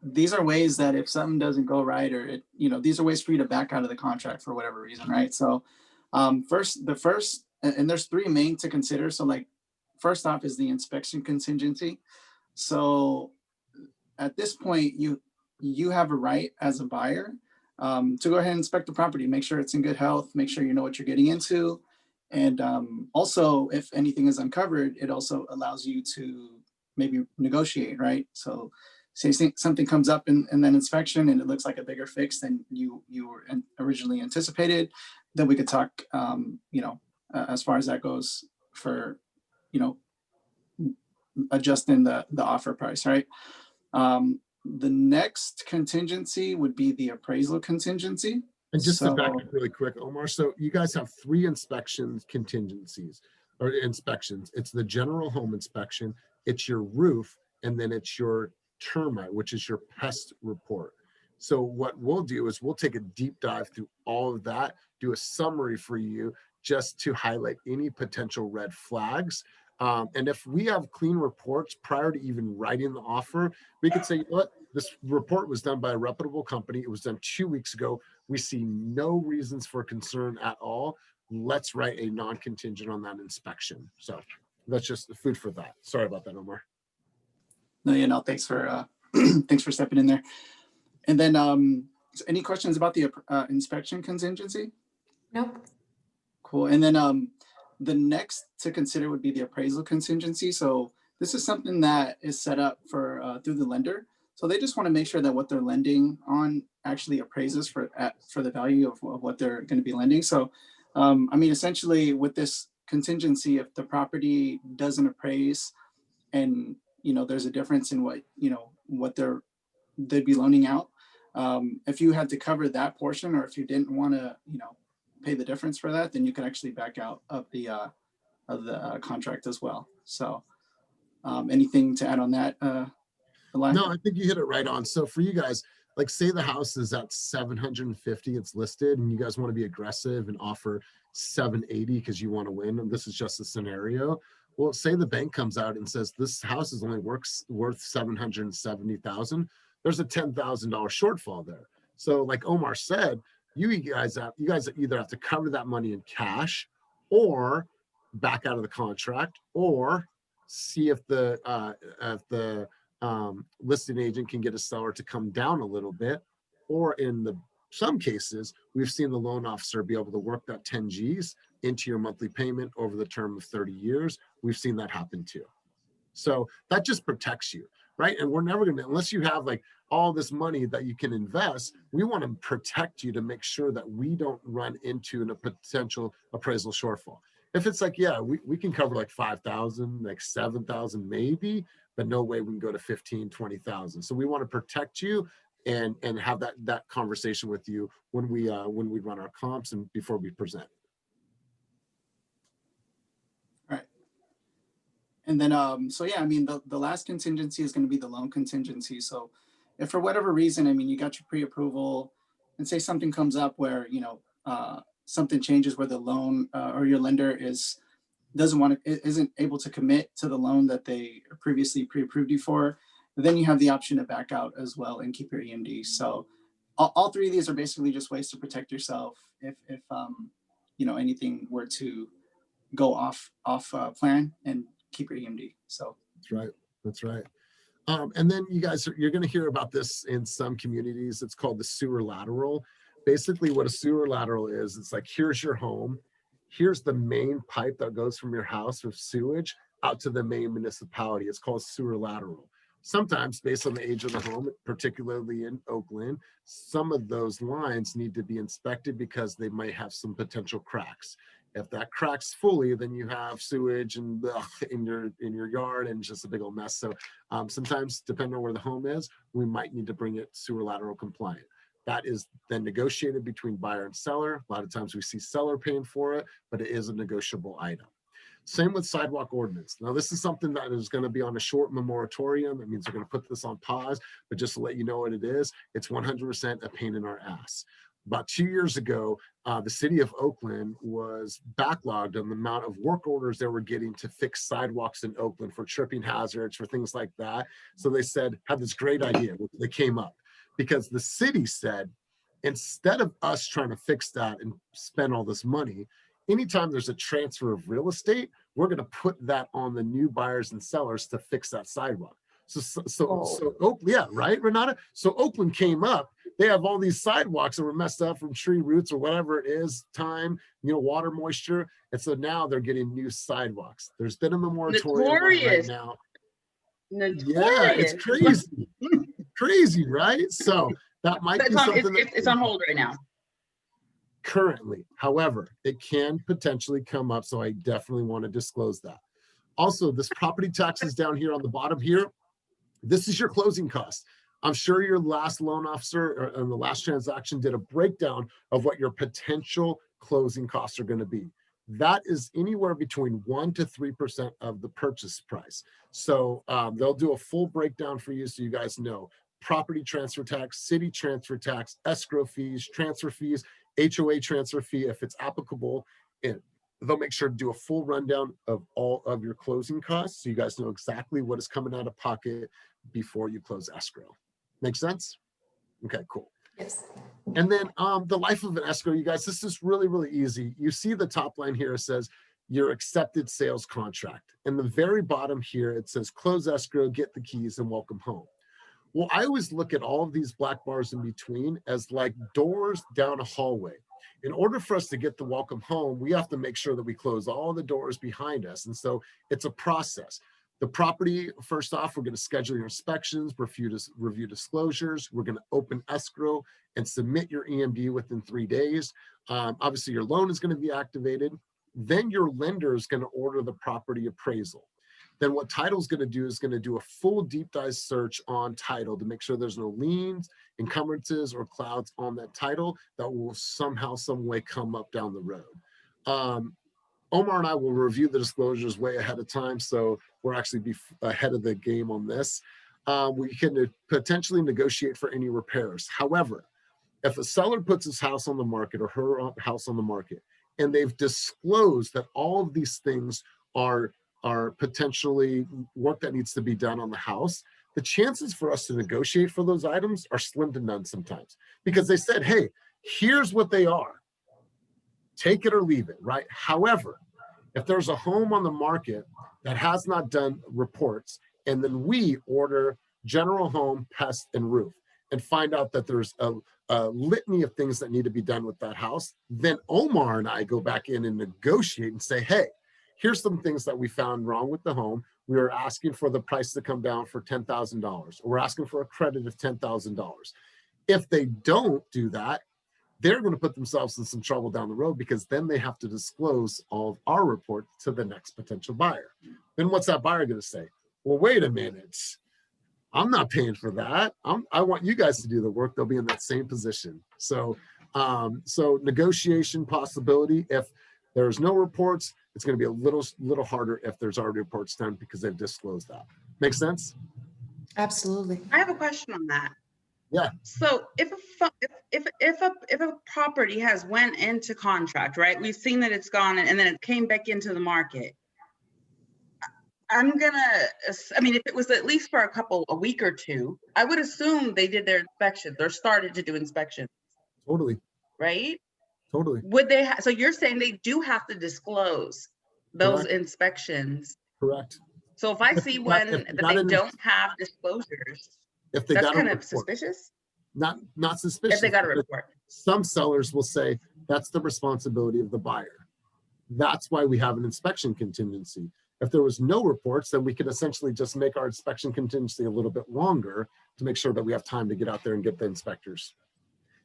these are ways that if something doesn't go right, or these are ways for you to back out of the contract for whatever reason, right? So first, and there's 3 main to consider. So like, first off is the inspection contingency. So at this point, you have a right as a buyer to go ahead and inspect the property, make sure it's in good health, make sure you know what you're getting into. And also, if anything is uncovered, it also allows you to maybe negotiate, right? So say something comes up in that inspection and it looks like a bigger fix than you were originally anticipated, then we could talk, as far as that goes, for, adjusting the offer price, right? The next contingency would be the appraisal contingency. And just to back So, up really quick, Omar, so you guys have 3 inspections contingencies or inspections. It's the general home inspection, it's your roof, and then it's your termite, which is your pest report. So what we'll do is we'll take a deep dive through all of that, do a summary for you just to highlight any potential red flags. And if we have clean reports prior to even writing the offer, we could say, you know what, this report was done by a reputable company. It was done 2 weeks ago. We see no reasons for concern at all. Let's write a non-contingent on that inspection. So that's just the food for that. Sorry about that, Omar. no, you know, thanks for thanks for stepping in there. And then, any questions about the inspection contingency? Nope. Cool. And then the next to consider would be the appraisal contingency. So this is something that is set up for through the lender. So they just want to make sure that what they're lending on actually appraises for the value of what they're going to be lending. So, I mean, essentially with this contingency, if the property doesn't appraise and, you know, there's a difference in what, you know, what they'd be loaning out. If you had to cover that portion, or if you didn't want to, you know, pay the difference for that, then you can actually back out of the contract as well. So, anything to add on that? No, I think you hit it right on. So for you guys, like say the house is at 750, it's listed, and you guys want to be aggressive and offer 780 because you want to win. And this is just a scenario. Well, say the bank comes out and says this house is only worth 770,000. There's a $10,000 shortfall there. So like Omar said, you guys either have to cover that money in cash or back out of the contract, or see if the listing agent can get a seller to come down a little bit, or in some cases, we've seen the loan officer be able to work that 10 Gs into your monthly payment over the term of 30 years. We've seen that happen too. So that just protects you, right? And we're never going to, unless you have like all this money that you can invest, we want to protect you to make sure that we don't run into a potential appraisal shortfall. If it's like, yeah, we can cover like 5,000, like 7,000 maybe, but no way we can go to 15, 20,000. So we want to protect you and have that conversation with you when we run our comps and before we present. Right. And then, so yeah, I mean, the last contingency is going to be the loan contingency. So if for whatever reason, I mean, you got your pre-approval and say something comes up where, you know, something changes where the loan or your lender isn't able to commit to the loan that they previously pre-approved you for, then you have the option to back out as well and keep your EMD. So all 3 of these are basically just ways to protect yourself if you know, anything were to go off plan, and keep your EMD. So that's right. And then you guys, you're going to hear about this in some communities. It's called the sewer lateral. Basically what a sewer lateral is, it's like, here's your home. Here's the main pipe that goes from your house with sewage out to the main municipality. It's called sewer lateral. Sometimes based on the age of the home, particularly in Oakland, some of those lines need to be inspected because they might have some potential cracks. If that cracks fully, then you have sewage and in your yard, and just a big old mess. So sometimes, depending on where the home is, we might need to bring it sewer lateral compliant. That is then negotiated between buyer and seller. A lot of times we see seller paying for it, but it is a negotiable item. Same with sidewalk ordinance. Now, this is something that is going to be on a short moratorium. That means they're going to put this on pause, but just to let you know what it is, it's 100% a pain in our ass. About 2 years ago, the city of Oakland was backlogged on the amount of work orders they were getting to fix sidewalks in Oakland for tripping hazards, for things like that. So they had this great idea that came up, because the city said, instead of us trying to fix that and spend all this money, anytime there's a transfer of real estate, we're going to put that on the new buyers and sellers to fix that sidewalk. So Oakland, yeah, right, Renata? So Oakland came up. They have all these sidewalks that were messed up from tree roots or whatever it is, time, water, moisture. And so now they're getting new sidewalks. There's been a moratorium right now. Notorious. Yeah, it's crazy. Crazy, right? So that might be something it's on hold right now. Currently, however, it can potentially come up. So I definitely want to disclose that. Also, this property taxes down here on the bottom here, this is your closing cost. I'm sure your last loan officer or the last transaction did a breakdown of what your potential closing costs are going to be. That is anywhere between 1 to 3% of the purchase price. So they'll do a full breakdown for you so you guys know. Property transfer tax, city transfer tax, escrow fees, transfer fees, HOA transfer fee if it's applicable. And they'll make sure to do a full rundown of all of your closing costs so you guys know exactly what is coming out of pocket before you close escrow. Make sense? Okay, cool. Yes. And then the life of an escrow, you guys, this is really, really easy. You see the top line here, it says your accepted sales contract. And the very bottom here, it says close escrow, get the keys, and welcome home. Well, I always look at all of these black bars in between as like doors down a hallway. In order for us to get the welcome home, we have to make sure that we close all the doors behind us. And so it's a process. The property, first off, we're going to schedule your inspections, review disclosures. We're going to open escrow and submit your EMD within 3 days. Obviously, your loan is going to be activated. Then your lender is going to order the property appraisal. Then what title is going to do is going to do a full deep dive search on title to make sure there's no liens, encumbrances, or clouds on that title that will somehow, some way come up down the road. Omar and I will review the disclosures way ahead of time, so we'll actually be ahead of the game on this. We can potentially negotiate for any repairs. However, if a seller puts his house on the market or her house on the market, and they've disclosed that all of these things are potentially work that needs to be done on the house, the chances for us to negotiate for those items are slim to none sometimes, because they said, hey, here's what they are. Take it or leave it, right? However, if there's a home on the market that has not done reports, and then we order general home, pest, and roof, and find out that there's a litany of things that need to be done with that house, then Omar and I go back in and negotiate and say, hey, here's some things that we found wrong with the home. We are asking for the price to come down for $10,000, or we're asking for a credit of $10,000. If they don't do that, they're going to put themselves in some trouble down the road, because then they have to disclose all of our report to the next potential buyer. Then what's that buyer going to say? Well, wait a minute. I'm not paying for that. I want you guys to do the work. They'll be in that same position. So, so negotiation possibility. If there's no reports, it's going to be a little harder if there's already reports done, because they've disclosed that. Make sense? Absolutely. I have a question on that. Yeah. So if a property has went into contract, right? We've seen that it's gone and then it came back into the market. I mean, if it was at least for a week or two, I would assume they did their inspections or started to do inspections. Totally. Right? Totally. Would they so you're saying they do have to disclose those Correct. inspections? Correct. So if I see one that they don't have disclosures, if they that's got kind a of report. suspicious. Not suspicious. If they got a report. Some sellers will say that's the responsibility of the buyer. That's why we have an inspection contingency. If there was no reports, then we could essentially just make our inspection contingency a little bit longer to make sure that we have time to get out there and get the inspectors.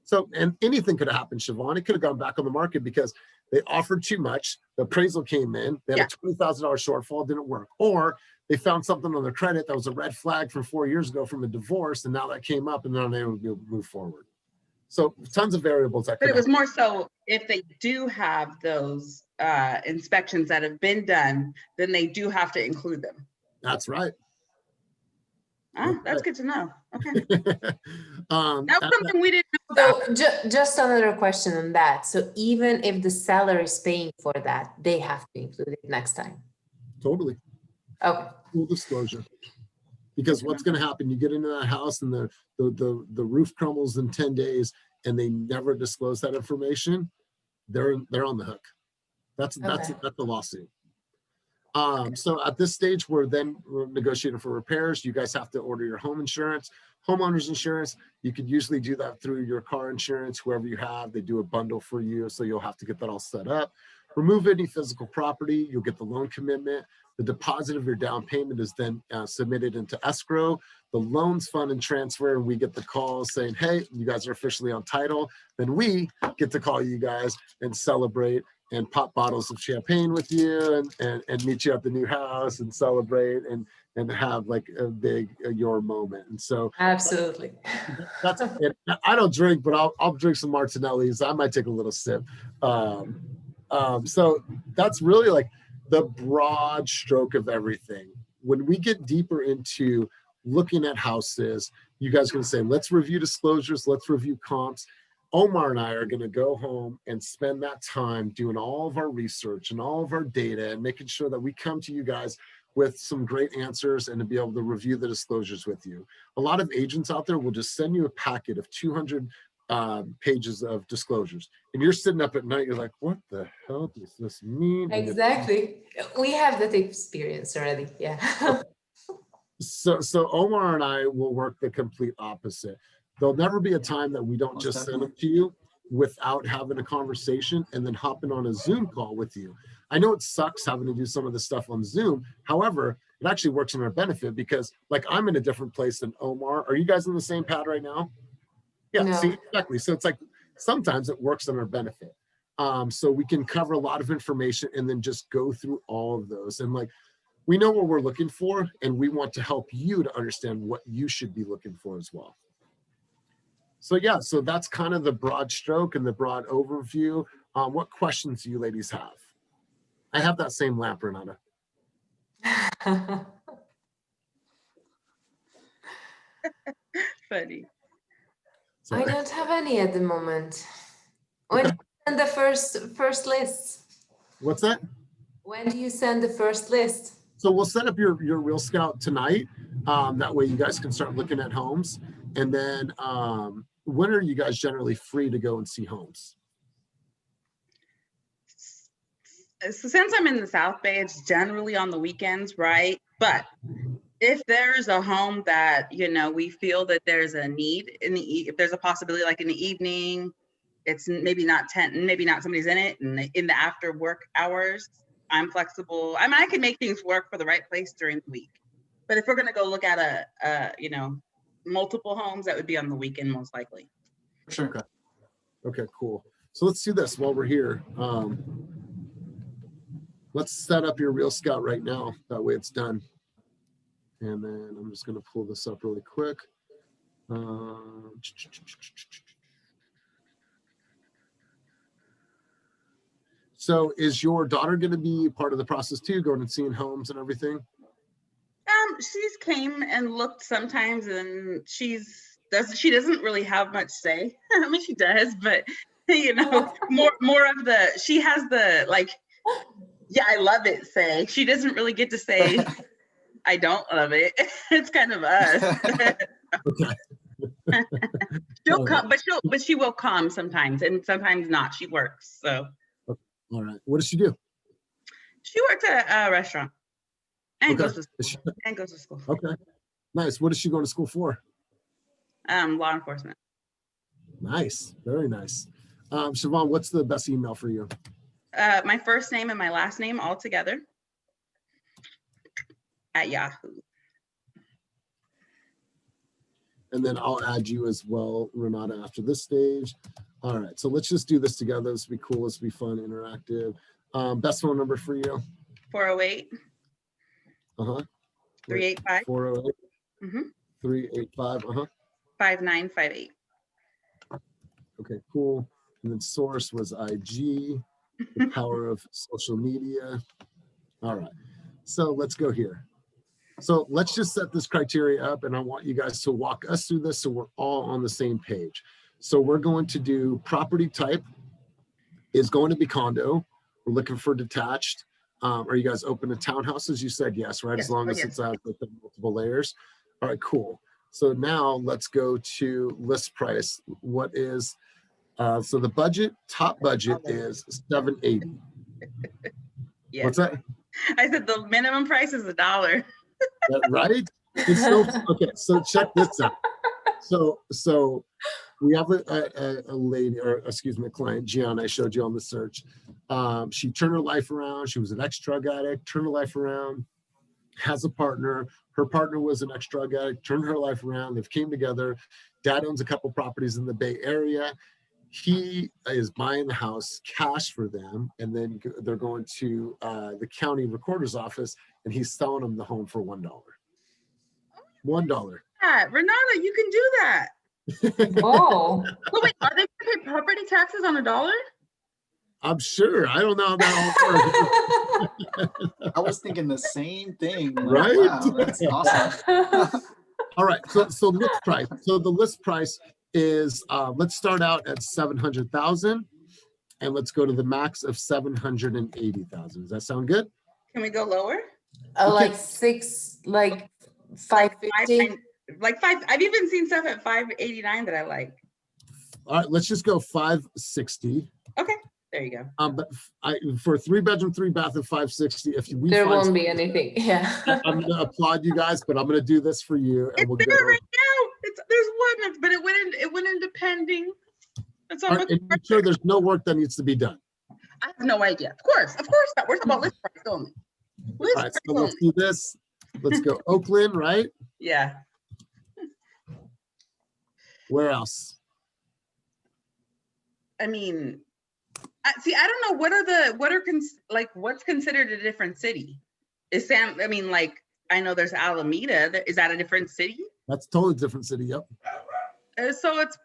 So, and anything could have happened, Siobhan. It could have gone back on the market because they offered too much. The appraisal came in. They had a $20,000 shortfall, didn't work. Or they found something on their credit that was a red flag from 4 years ago from a divorce, and now that came up, and now they would move forward. So tons of variables that could But it was happen. more so if they do have those inspections that have been done, then they do have to include them. That's right. That's good to know. Okay. That was That's something we didn't know about. So just another question on that. So even if the seller is paying for that, they have to include it next time. totally. Okay. Full disclosure. Because what's going to happen? You get into that house and the roof crumbles in 10 days, and they never disclose that information. They're on the hook. That's the lawsuit. So at this stage, we're negotiating for repairs. You guys have to order your home insurance, homeowner's insurance. You could usually do that through your car insurance, whoever you have. They do a bundle for you, so you'll have to get that all set up. Remove any physical property. You'll get the loan commitment. The deposit of your down payment is then submitted into escrow. The loans fund and transfer, and we get the call saying, hey, you guys are officially on title. Then we get to call you guys and celebrate and pop bottles of champagne with you and meet you at the new house and celebrate and have like a big your moment. And so Absolutely. that's it. I don't drink, but I'll drink some Martinellis. I might take a little sip. So that's really like the broad stroke of everything. When we get deeper into looking at houses, you guys are going to say, let's review disclosures, let's review comps. Omar and I are going to go home and spend that time doing all of our research and all of our data and making sure that we come to you guys with some great answers and to be able to review the disclosures with you. A lot of agents out there will just send you a packet of 200 pages of disclosures, and you're sitting up at night, you're like, what the hell does this mean? Exactly. We have that experience already. Yeah. So Omar and I will work the complete opposite. There'll never be a time that we don't just send them to you without having a conversation and then hopping on a Zoom call with you. I know it sucks having to do some of the stuff on Zoom. However, it actually works in our benefit because like I'm in a different place than Omar. Are you guys in the same pad right now? Yeah, No. see, exactly. So it's like sometimes it works in our benefit. So we can cover a lot of information and then just go through all of those. And like, we know what we're looking for, and we want to help you to understand what you should be looking for as well. So yeah, so that's kind of the broad stroke and the broad overview. What questions do you ladies have? I have that same lamp, Renata. Funny. I don't have any at the moment. When do you send the first list? What's that? When do you send the first list? So we'll set up your Real Scout tonight. That way you guys can start looking at homes. And then when are you guys generally free to go and see homes? So since I'm in the South Bay, it's generally on the weekends, right? But if there's a home that, you know, we feel that there's a need in if there's a possibility like in the evening, it's maybe not somebody's in it, and in the after work hours, I'm flexible. I mean, I can make things work for the right place during the week. But if we're going to go look at you know, multiple homes, that would be on the weekend most likely. Sure. Okay, cool. So let's do this while we're here. Let's set up your Real Scout right now. That way it's done. And then I'm just going to pull this up really quick. So is your daughter going to be part of the process too, going and seeing homes and everything? She's came and looked sometimes, and she doesn't really have much say. I mean, she does, but you know, more of the, she has the like, yeah, I love it say. She doesn't really get to say, I don't love it. It's kind of us. She'll come, but she will come sometimes, and sometimes not. She works, so. All right. What does she do? She works at a restaurant and goes to school. Okay. Nice. What is she going to school for? Law enforcement. Nice. Very nice. Siobhan, what's the best email for you? My first name and my last name all together at Yahoo. And then I'll add you as well, Renata, after this stage. All right, so let's just do this together. This will be cool. This will be fun, interactive. Best phone number for you? 408. 385. 408. 385. 5958. Okay, cool. And then source was IG, the power of social media. All right, so let's go here. So let's just set this criteria up, and I want you guys to walk us through this so we're all on the same page. So we're going to do property type is going to be condo. We're looking for detached. Are you guys open to townhouses? You said yes, right? Yes. As long as it's with the multiple layers. All right, cool. So now let's go to list price. What is, so the budget, top budget is $780. Yeah. What's that? I said the minimum price is $1. Right? It's so, okay, so check this out. So we have a lady, or excuse me, a client, Gianna, I showed you on the search. She turned her life around. She was an ex-drug addict, turned her life around, has a partner. Her partner was an ex-drug addict, turned her life around. They've came together. Dad owns a couple properties in the Bay Area. he is buying the house cash for them, and then they're going to the county recorder's office, and he's selling them the home for $1. $1. Yeah, Renata, you can do that. Whoa. Oh, wait, are they gonna pay property taxes on $1? I'm sure. I don't know how that all works. I was thinking the same thing. Like, Right? wow, that's awesome. All right. So list price. So the list price is let's start out at 700,000, and let's go to the max of 780,000. Does that sound good? Can we go lower? Like 550. Like 5. I've even seen stuff at 589 that I like. All right. Let's just go 560. Okay, there you go. But for a 3-bedroom, 3-bath at 560, if we There find won't be anything. Yeah. I'm gonna applaud you guys, but I'm gonna do this for you, and It's we'll there get right now. There's one, but it went into pending. That's all. and make sure there's no work that needs to be done. I have no idea. Of course not. We're talking about list price only. List All right, price so let's only. do this. Let's go Oakland, right? Yeah. Where else? I mean, see, I don't know what's considered a different city. I mean, like, I know there's Alameda. Is that a different city? That's totally different city. Yep. So it's,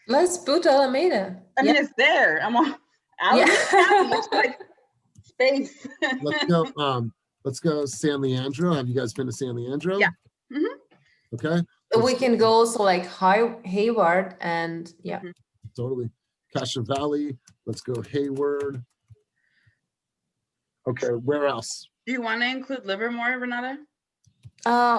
Let's put Alameda. I mean, it's there. I'm on Alameda County. It's like space. Let's go San Leandro. Have you guys been to San Leandro? Yeah. Mhm. Okay. We can go also like Hayward and yeah. Totally. Castro Valley. Let's go Hayward. Okay. Where else? Do you want to include Livermore, Renata?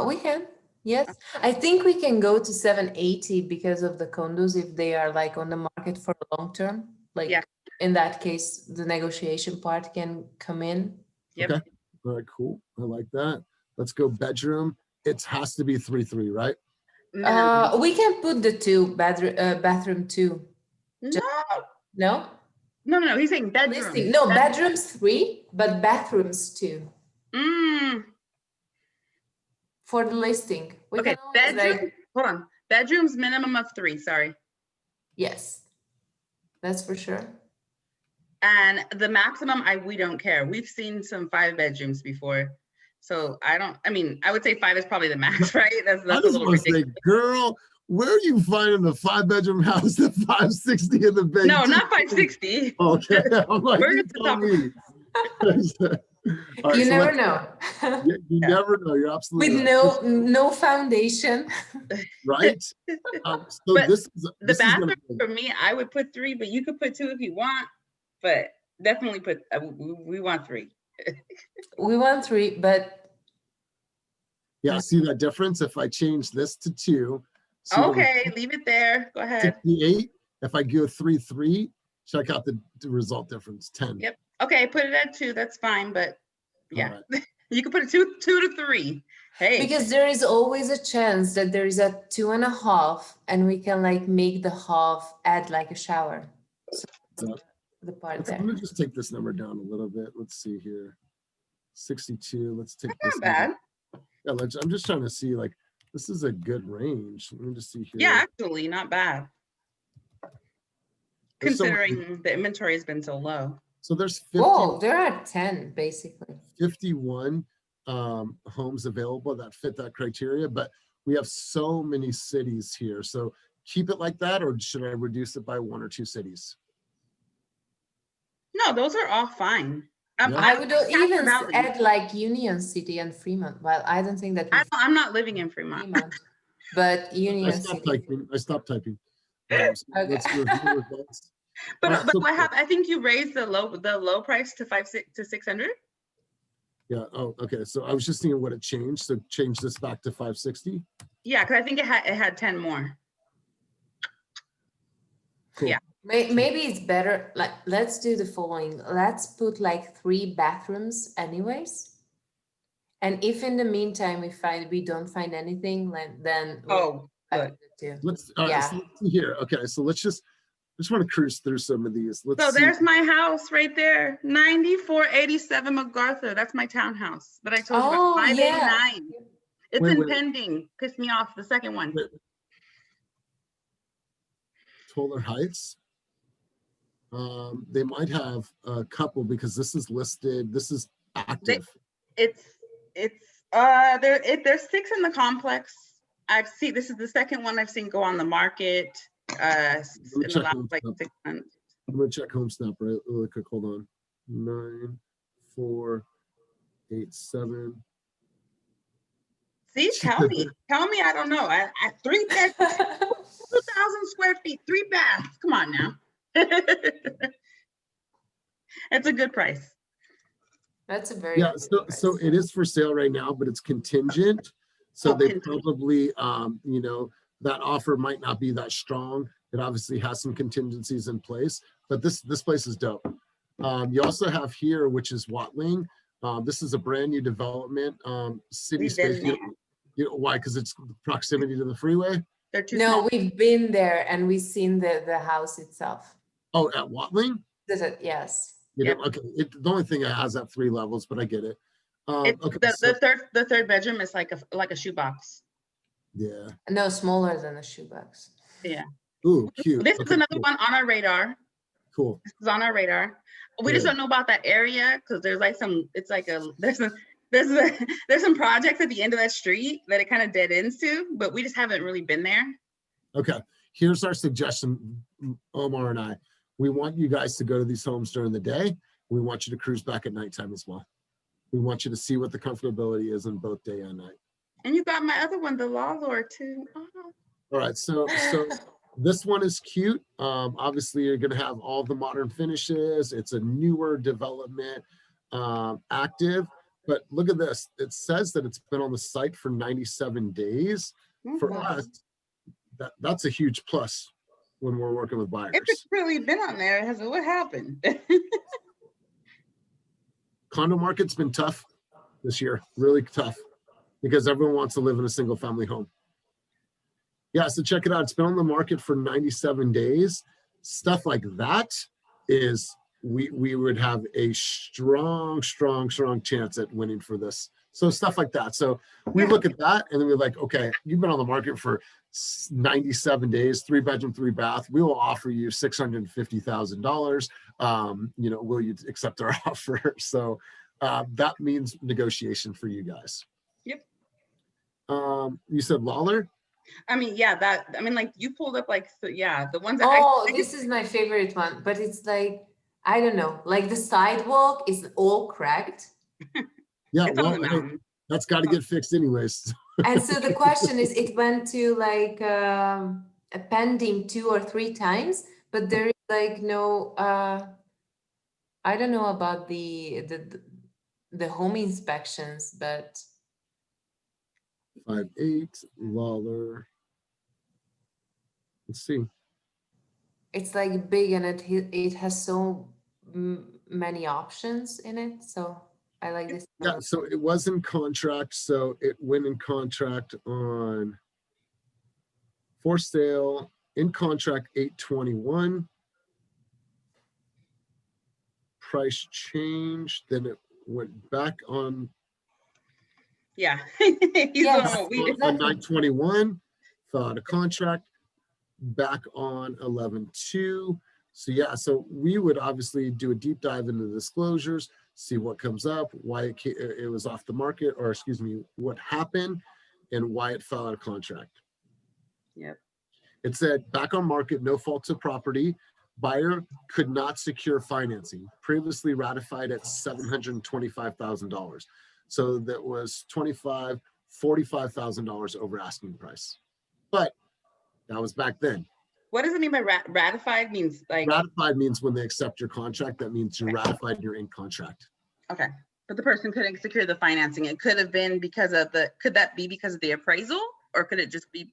We can. Yes. I think we can go to 780 because of the condos if they are like on the market for long term. Like Yeah. in that case, the negotiation part can come in. Yep. Okay. All right, cool. I like that. Let's go bedroom. It has to be 3-3, right? We can put the bathroom 2. No. No? He's saying bedroom. Listing. No, bedrooms 3, but bathrooms 2 for the listing. We Okay, can always, bedroom. Hold on. Bedrooms minimum of 3. Sorry. yes, that's for sure. And the maximum, we don't care. We've seen some 5 bedrooms before. So I mean, I would say 5 is probably the max, right? That's I a just little want to say, ridiculous. girl, where are you finding a 5-bedroom house at 560 in the Bay? No, not 560. Okay. I'm like, We're you at the tell top. me. All right, You so never know. you never know. You're absolutely With right. no foundation. Right? So But this The is gonna bathroom be, for me, I would put 3, but you could put 2 if you want. But definitely put. We want 3. We want 3, but yeah, see that difference? If I change this to 2, see what we- Okay, leave it there. Go ahead. 68. If I go 3-3, check out the result difference, 10. Yep. Okay, put it at 2. That's fine. But yeah, All right. you can put it 2 to 3. Hey. because there is always a chance that there is a 2.5 and we can like make the half add like a shower. So Yeah. the part I'm there. gonna just take this number down a little bit. Let's see here. 62. Let's take this. Not bad. Yeah, I'm just trying to see, like, this is a good range. Let me just see here. Yeah, actually, not bad. There's so Considering the inventory has been so low. So there's Whoa, there are 10 basically. 51 homes available that fit that criteria, but we have so many cities here. So keep it like that, or should I reduce it by 1 or 2 cities? No, those are all fine. Yeah. I would even Valley. add like Union City and Fremont. Well, I don't think that I'm not living in Fremont. Fremont, but I Union stopped City. typing. I stopped typing. So Okay. let's review results. But Alright, so- what happened? I think you raised the low price to 600. Yeah. Oh, okay. So I was just seeing what it changed. So change this back to 560. Yeah, because I think it had 10 more. Cool. Yeah. Maybe it's better, like, let's do the following. Let's put like 3 bathrooms anyways. And if in the meantime we don't find anything, then Oh, good. Let's all right, Yeah. so let's see here. Okay, so I just want to cruise through some of these. Let's So see. there's my house right there, 9487 MacArthur. That's my townhouse that I told you Oh, about, yeah. 589. It's Wait, in wait. pending. Pissed me off, the second one. Wait. Toller Heights. They might have a couple because this is listed. This is active. There's 6 in the complex. This is the second one I've seen go on the market in the last like 6 months. I'm gonna check HomeSnap really quick. Hold on. 9, 4, 8, 7. See, tell me I don't know. I 3 beds, 2,000 square feet, 3 baths. Come on now. It's a good price. That's a very good price. So it is for sale right now, but it's contingent. So they probably you know, that offer might not be that strong. It obviously has some contingencies in place, but this place is dope. You also have here, which is Watling. This is a brand new development. City space. You know why? Because it's proximity to the freeway. No, we've been there and we've seen the house itself. Oh, at Watling? Yes. You know, okay. The only thing it has at 3 levels, but I get it. Okay, the third bedroom is like a shoebox. Yeah. No, smaller than a shoebox. Yeah. Ooh, cute. This is another one on our radar. Cool. This is on our radar. We just don't know about that area because there's like there's some projects at the end of that street that it kind of dead ends to, but we just haven't really been there. Okay. Here's our suggestion, Omar and I. We want you guys to go to these homes during the day. We want you to cruise back at nighttime as well. We want you to see what the comfortability is in both day and night. And you got my other one, the Law Lord, too. Oh. All right, so this one is cute. Obviously, you're going to have all the modern finishes. It's a newer development, active. But look at this. It says that it's been on the site for 97 days. For us, that's a huge plus when we're working with buyers. If it's really been on there, what happened? Condo market's been tough this year, really tough, because everyone wants to live in a single family home. Yeah, so check it out. It's been on the market for 97 days. Stuff like that is, we would have a strong chance at winning for this. So stuff like that. So we look at that and then we're like, okay, you've been on the market for 97 days, 3 bedroom, 3 bath. We will offer you $650,000. You know, will you accept our offer? So that means negotiation for you guys. Yep. You said Lawler? I mean, yeah, like you pulled up like, the ones that this is my favorite one, but it's like, I don't know, like the sidewalk is all cracked. Yeah, well, that's got to get fixed anyways. And so the question is, it went to like a pending 2 or 3 times, but there is like no, I don't know about the home inspections, but 5-8 Lawler. Let's see. It's like big and it has so many options in it. So I like this. Yeah, so it was in contract. So it went in contract on for sale in contract 8/21. Price changed, then it went back on. Yeah. Yes. On 9/21, fell out of contract, back on 11/2. So yeah, so we would obviously do a deep dive into the disclosures, see what comes up, why it was off the market, or excuse me, what happened and why it fell out of contract. Yep. It said back on market, no faults of property. Buyer could not secure financing, previously ratified at $725,000. So that was $45,000 over asking price. But that was back then. What does it mean by ratified? Means like ratified means when they accept your contract, that means you're ratified and you're in contract. Okay. But the person couldn't secure the financing. It could have been because of could that be because of the appraisal, or could it just be?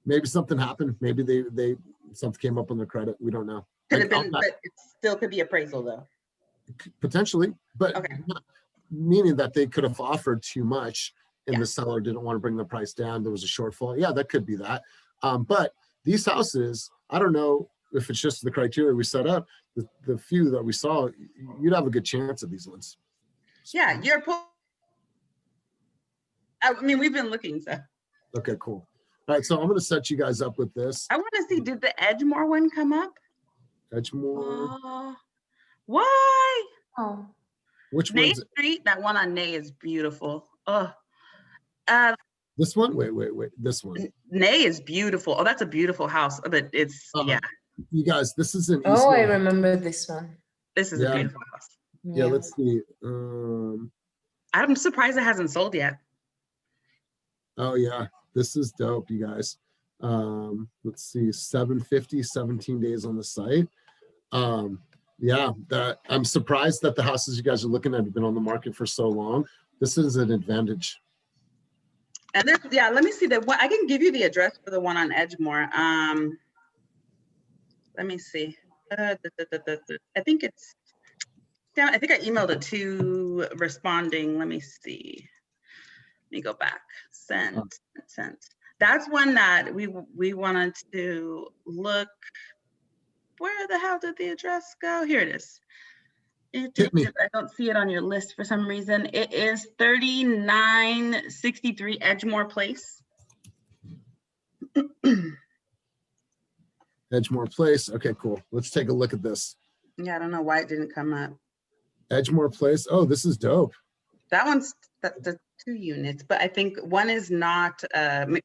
Maybe something happened. Maybe they something came up on their credit. We don't know. Could have been, but it still could be appraisal though. Potentially, but okay. Meaning that they could have offered too much and the seller didn't want to bring the price down. There was a shortfall. Yeah, that could be that. But these houses, I don't know if it's just the criteria we set up, the few that we saw, you'd have a good chance at these ones. Yeah, I mean, we've been looking, so. Okay, cool. All right, so I'm going to set you guys up with this. I want to see, did the Edgemore one come up? Edgemore. Why? Oh, Which Ney one's Street, that one on Ney is beautiful. Oh, this one? Wait. This one. Ney is beautiful. Oh, that's a beautiful house. But it's, yeah, You guys, this is an oh, I Eastman. remember this one. this is a Yeah. beautiful house. Yeah, let's see. I'm surprised it hasn't sold yet. Oh yeah, this is dope, you guys. Let's see, 750, 17 days on the site. Yeah, that I'm surprised that the houses you guys are looking at have been on the market for so long. This is an advantage. And there's, yeah, let me see the one. I can give you the address for the one on Edgemore. Let me see. I think it's down. I think I emailed it to responding. Let me see. Let me go back. Sent. That's one that we wanted to look. Where the hell did the address go? Here it is. Hit me. I don't see it on your list for some reason. It is 3963 Edgemore Place. Edgemore Place. Okay, cool. Let's take a look at this. Yeah, I don't know why it didn't come up. Edgemore Place. Oh, this is dope. That one's the 2 units, but I think one is not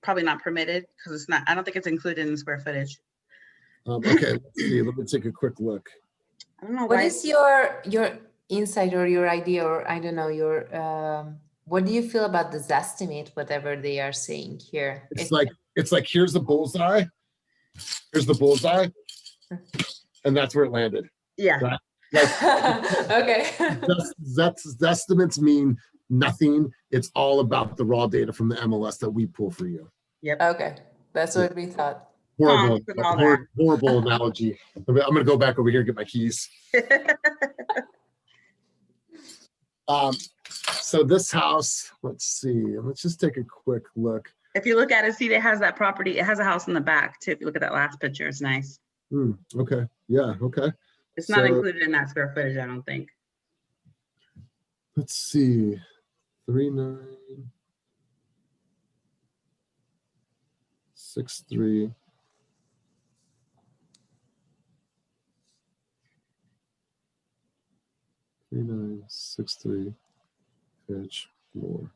probably not permitted because it's not. I don't think it's included in the square footage. Okay, let's see. Let me take a quick look. I don't know What why. is your insight or your idea, or I don't know, your what do you feel about this estimate, whatever they are saying here? It's like here's the bullseye. Here's the bullseye, and that's where it landed. Yeah. Right? Like, okay. that's estimates mean nothing. It's all about the raw data from the MLS that we pull for you. Yep. Okay, that's what we thought. Horrible, Comps and all that. horrible analogy. I'm gonna go back over here and get my keys. So this house, let's see. Let's just take a quick look. If you look at it, see it has that property. It has a house in the back too. If you look at that last picture, it's nice. Okay. Yeah. Okay. It's not So- included in that square footage, I don't think. Let's see. 3963. 3963 Edgemore.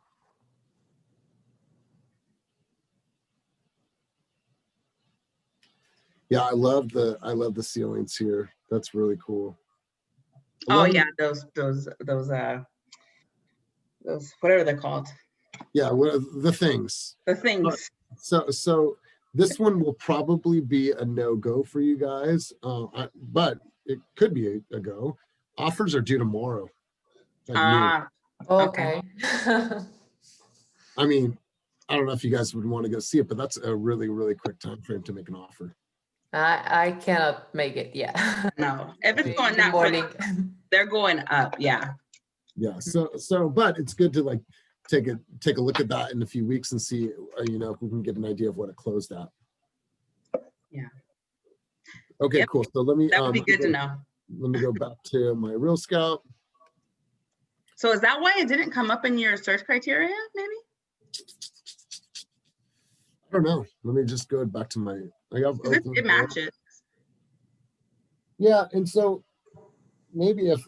Yeah, I love the ceilings here. That's really cool. Oh yeah, those whatever they're called. Yeah, the things. The things. So this one will probably be a no-go for you guys, but it could be a go. Offers are due tomorrow. Like noon. Okay. I mean, I don't know if you guys would want to go see it, but that's a really, really quick time frame to make an offer. I cannot make it. Yeah. No, if it's going In the that morning. quick, they're going up. Yeah. Yeah. So, but it's good to like take a look at that in a few weeks and see, if we can get an idea of what it closed at. Yeah. Okay, Yep. cool. So let me. That would be good to know. Let me go back to my Real Scout. So is that why it didn't come up in your search criteria? Maybe. I don't know. Let me just go back to my. It matches. Yeah, and so maybe if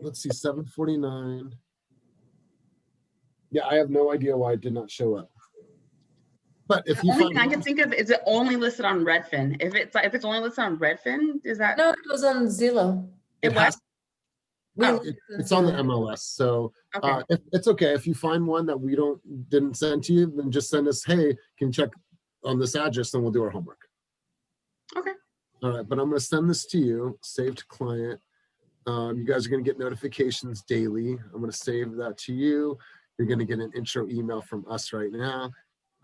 let's see, 749. Yeah, I have no idea why it did not show up. But if you The only find, thing I can think of is it only listed on Redfin. If it's only listed on Redfin, is that No, it was on Zillow. it was? Oh, it's on the MLS. So Okay. if it's okay if you find one that we didn't send to you, then just send us, hey, can you check on this address, and we'll do our homework. Okay. All right, but I'm going to send this to you, saved client. You guys are going to get notifications daily. I'm going to save that to you. You're going to get an intro email from us right now.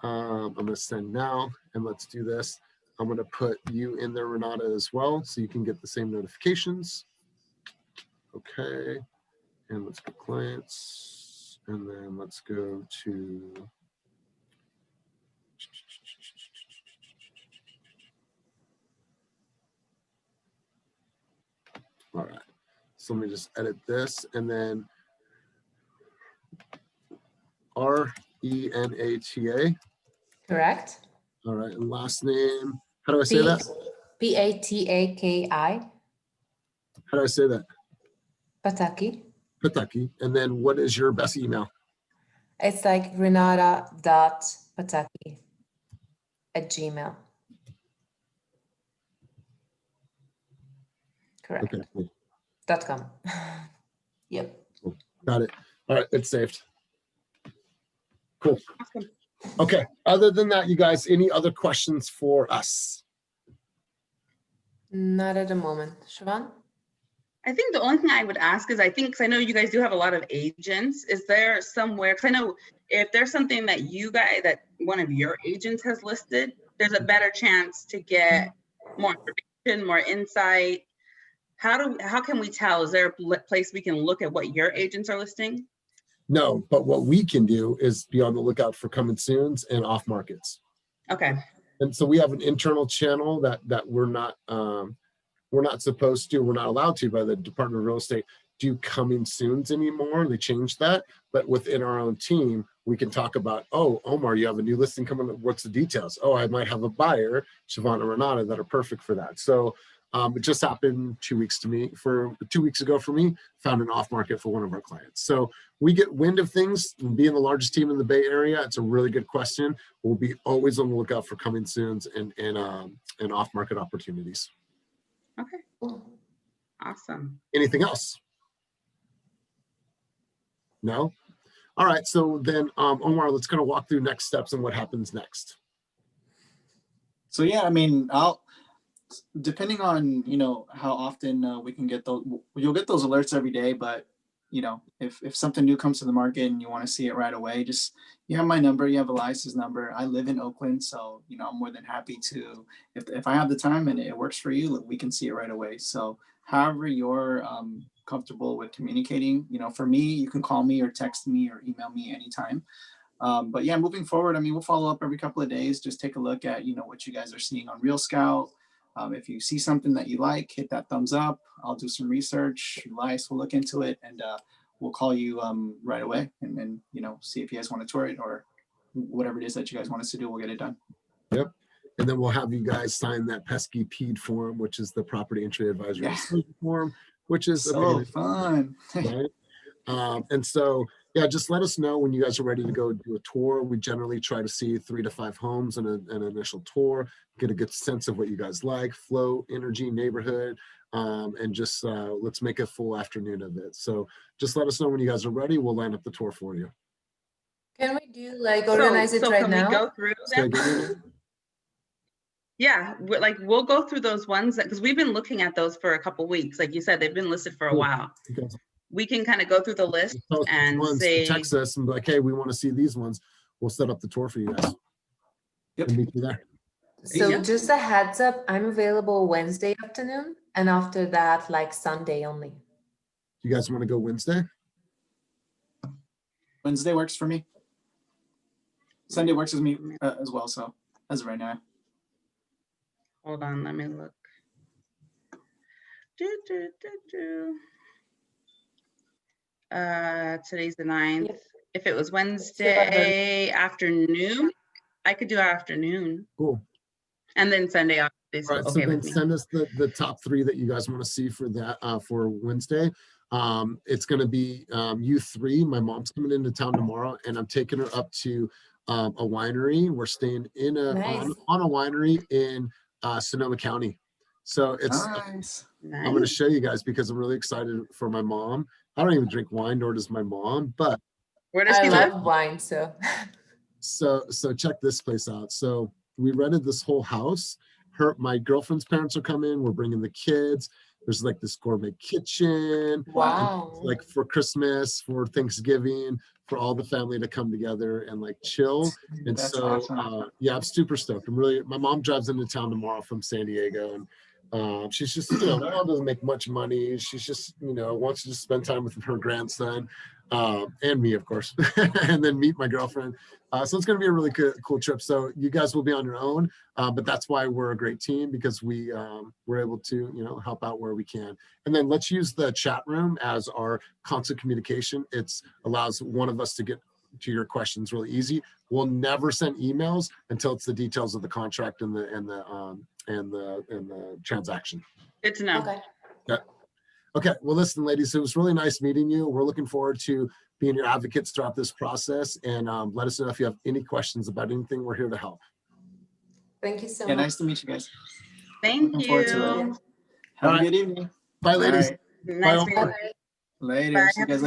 I'm going to send now, and let's do this. I'm going to put you in there, Renata, as well, so you can get the same notifications. Okay, and let's go clients, and then let's go to all right. So let me just edit this, and then Renata. Correct. All right, and last name. How do I say that? Pataki. How do I say that? Pataki. Pataki. And then what is your best email? It's like renata.pataki@gmail. Correct. Okay, cool. .com. Yep. Cool. Got it. All right, it's saved. Cool. Okay, other than that, you guys, any other questions for us? Not at the moment. Siobhan? I think the only thing I would ask is, because I know you guys do have a lot of agents. Is there somewhere, because I know if there's something that that one of your agents has listed, there's a better chance to get more information, more insight. How can we tell? Is there a place we can look at what your agents are listing? No, but what we can do is be on the lookout for coming soons and off markets. Okay. And so we have an internal channel that we're not supposed to, we're not allowed to by the Department of Real Estate do coming soons anymore. They changed that, but within our own team, we can talk about, oh, Omar, you have a new listing coming. What's the details? Oh, I might have a buyer, Siobhan and Renata, that are perfect for that. So it just happened 2 weeks ago for me, found an off market for one of our clients. So we get wind of things. Being the largest team in the Bay Area, it's a really good question. We'll be always on the lookout for coming soons and off market opportunities. Okay. Cool. Awesome. Anything else? No? All right. So then, Omar, let's kind of walk through next steps and what happens next. So yeah, I mean, depending on, how often we can get those, you'll get those alerts every day, but if something new comes to the market and you want to see it right away, you have my number, you have Elias's number. I live in Oakland, so I'm more than happy to, if I have the time and it works for you, we can see it right away. So however you're comfortable with communicating, for me, you can call me or text me or email me anytime. But yeah, moving forward, I mean, we'll follow up every couple of days, just take a look at what you guys are seeing on Real Scout. If you see something that you like, hit that thumbs up. I'll do some research. Elias will look into it, and we'll call you right away, and then see if you guys want to tour it or whatever it is that you guys want us to do. We'll get it done. Yep. And then we'll have you guys sign that pesky PEAD form, which is the Property Entry Advisory form, which is so fun. Right? And so, yeah, just let us know when you guys are ready to go do a tour. We generally try to see 3 to 5 homes in an initial tour, get a good sense of what you guys like, flow, energy, neighborhood, and just let's make a full afternoon of it. So just let us know when you guys are ready. We'll line up the tour for you. Can we do organize it right now? Can we go through them? Yeah, we'll go through those ones because we've been looking at those for a couple weeks. Like you said, they've been listed for a while. Okay. We can kind of go through the list and say, text us and be like, hey, we want to see these ones. We'll set up the tour for you guys. Yep. And meet you there. So just a heads up, I'm available Wednesday afternoon, and after that, Sunday only. You guys want to go Wednesday? Wednesday works for me. Sunday works with me as well. So as of right now. Hold on, let me look. Today's the 9th. Yep. If it was Wednesday afternoon, I could do afternoon. Cool. And then Sunday off is right, okay so then with me. send us the top 3 that you guys want to see for that for Wednesday. It's going to be you 3. My mom's coming into town tomorrow, and I'm taking her up to a winery. We're staying in on a winery in Sonoma County. So it's nice. I'm going to show you guys because I'm really excited for my mom. I don't even drink wine, nor does my mom, but where does she live? I love wine, so check this place out. So we rented this whole house. My girlfriend's parents are coming. We're bringing the kids. There's this gourmet kitchen. Wow. For Christmas, for Thanksgiving, for all the family to come together and chill. And that's so, awesome. yeah, I'm super stoked. My mom drives into town tomorrow from San Diego, and she's just, my mom doesn't make much money. She's just, wants to just spend time with her grandson and me, of course, and then meet my girlfriend. So it's going to be a really cool trip. So you guys will be on your own, but that's why we're a great team, because we're able to, help out where we can. And then let's use the chat room as our constant communication. It allows one of us to get to your questions really easy. We'll never send emails until it's the details of the contract and the transaction. Good to know. Okay. Yeah. Okay, well, listen, ladies, it was really nice meeting you. We're looking forward to being your advocates throughout this process, and let us know if you have any questions about anything. We're here to help. Thank you so Yeah, much. nice to meet you guys. Thank Looking forward to you. it. Have a good evening. Bye, All ladies. right. Nice Bye. meeting you. Later. Bye. See you guys later.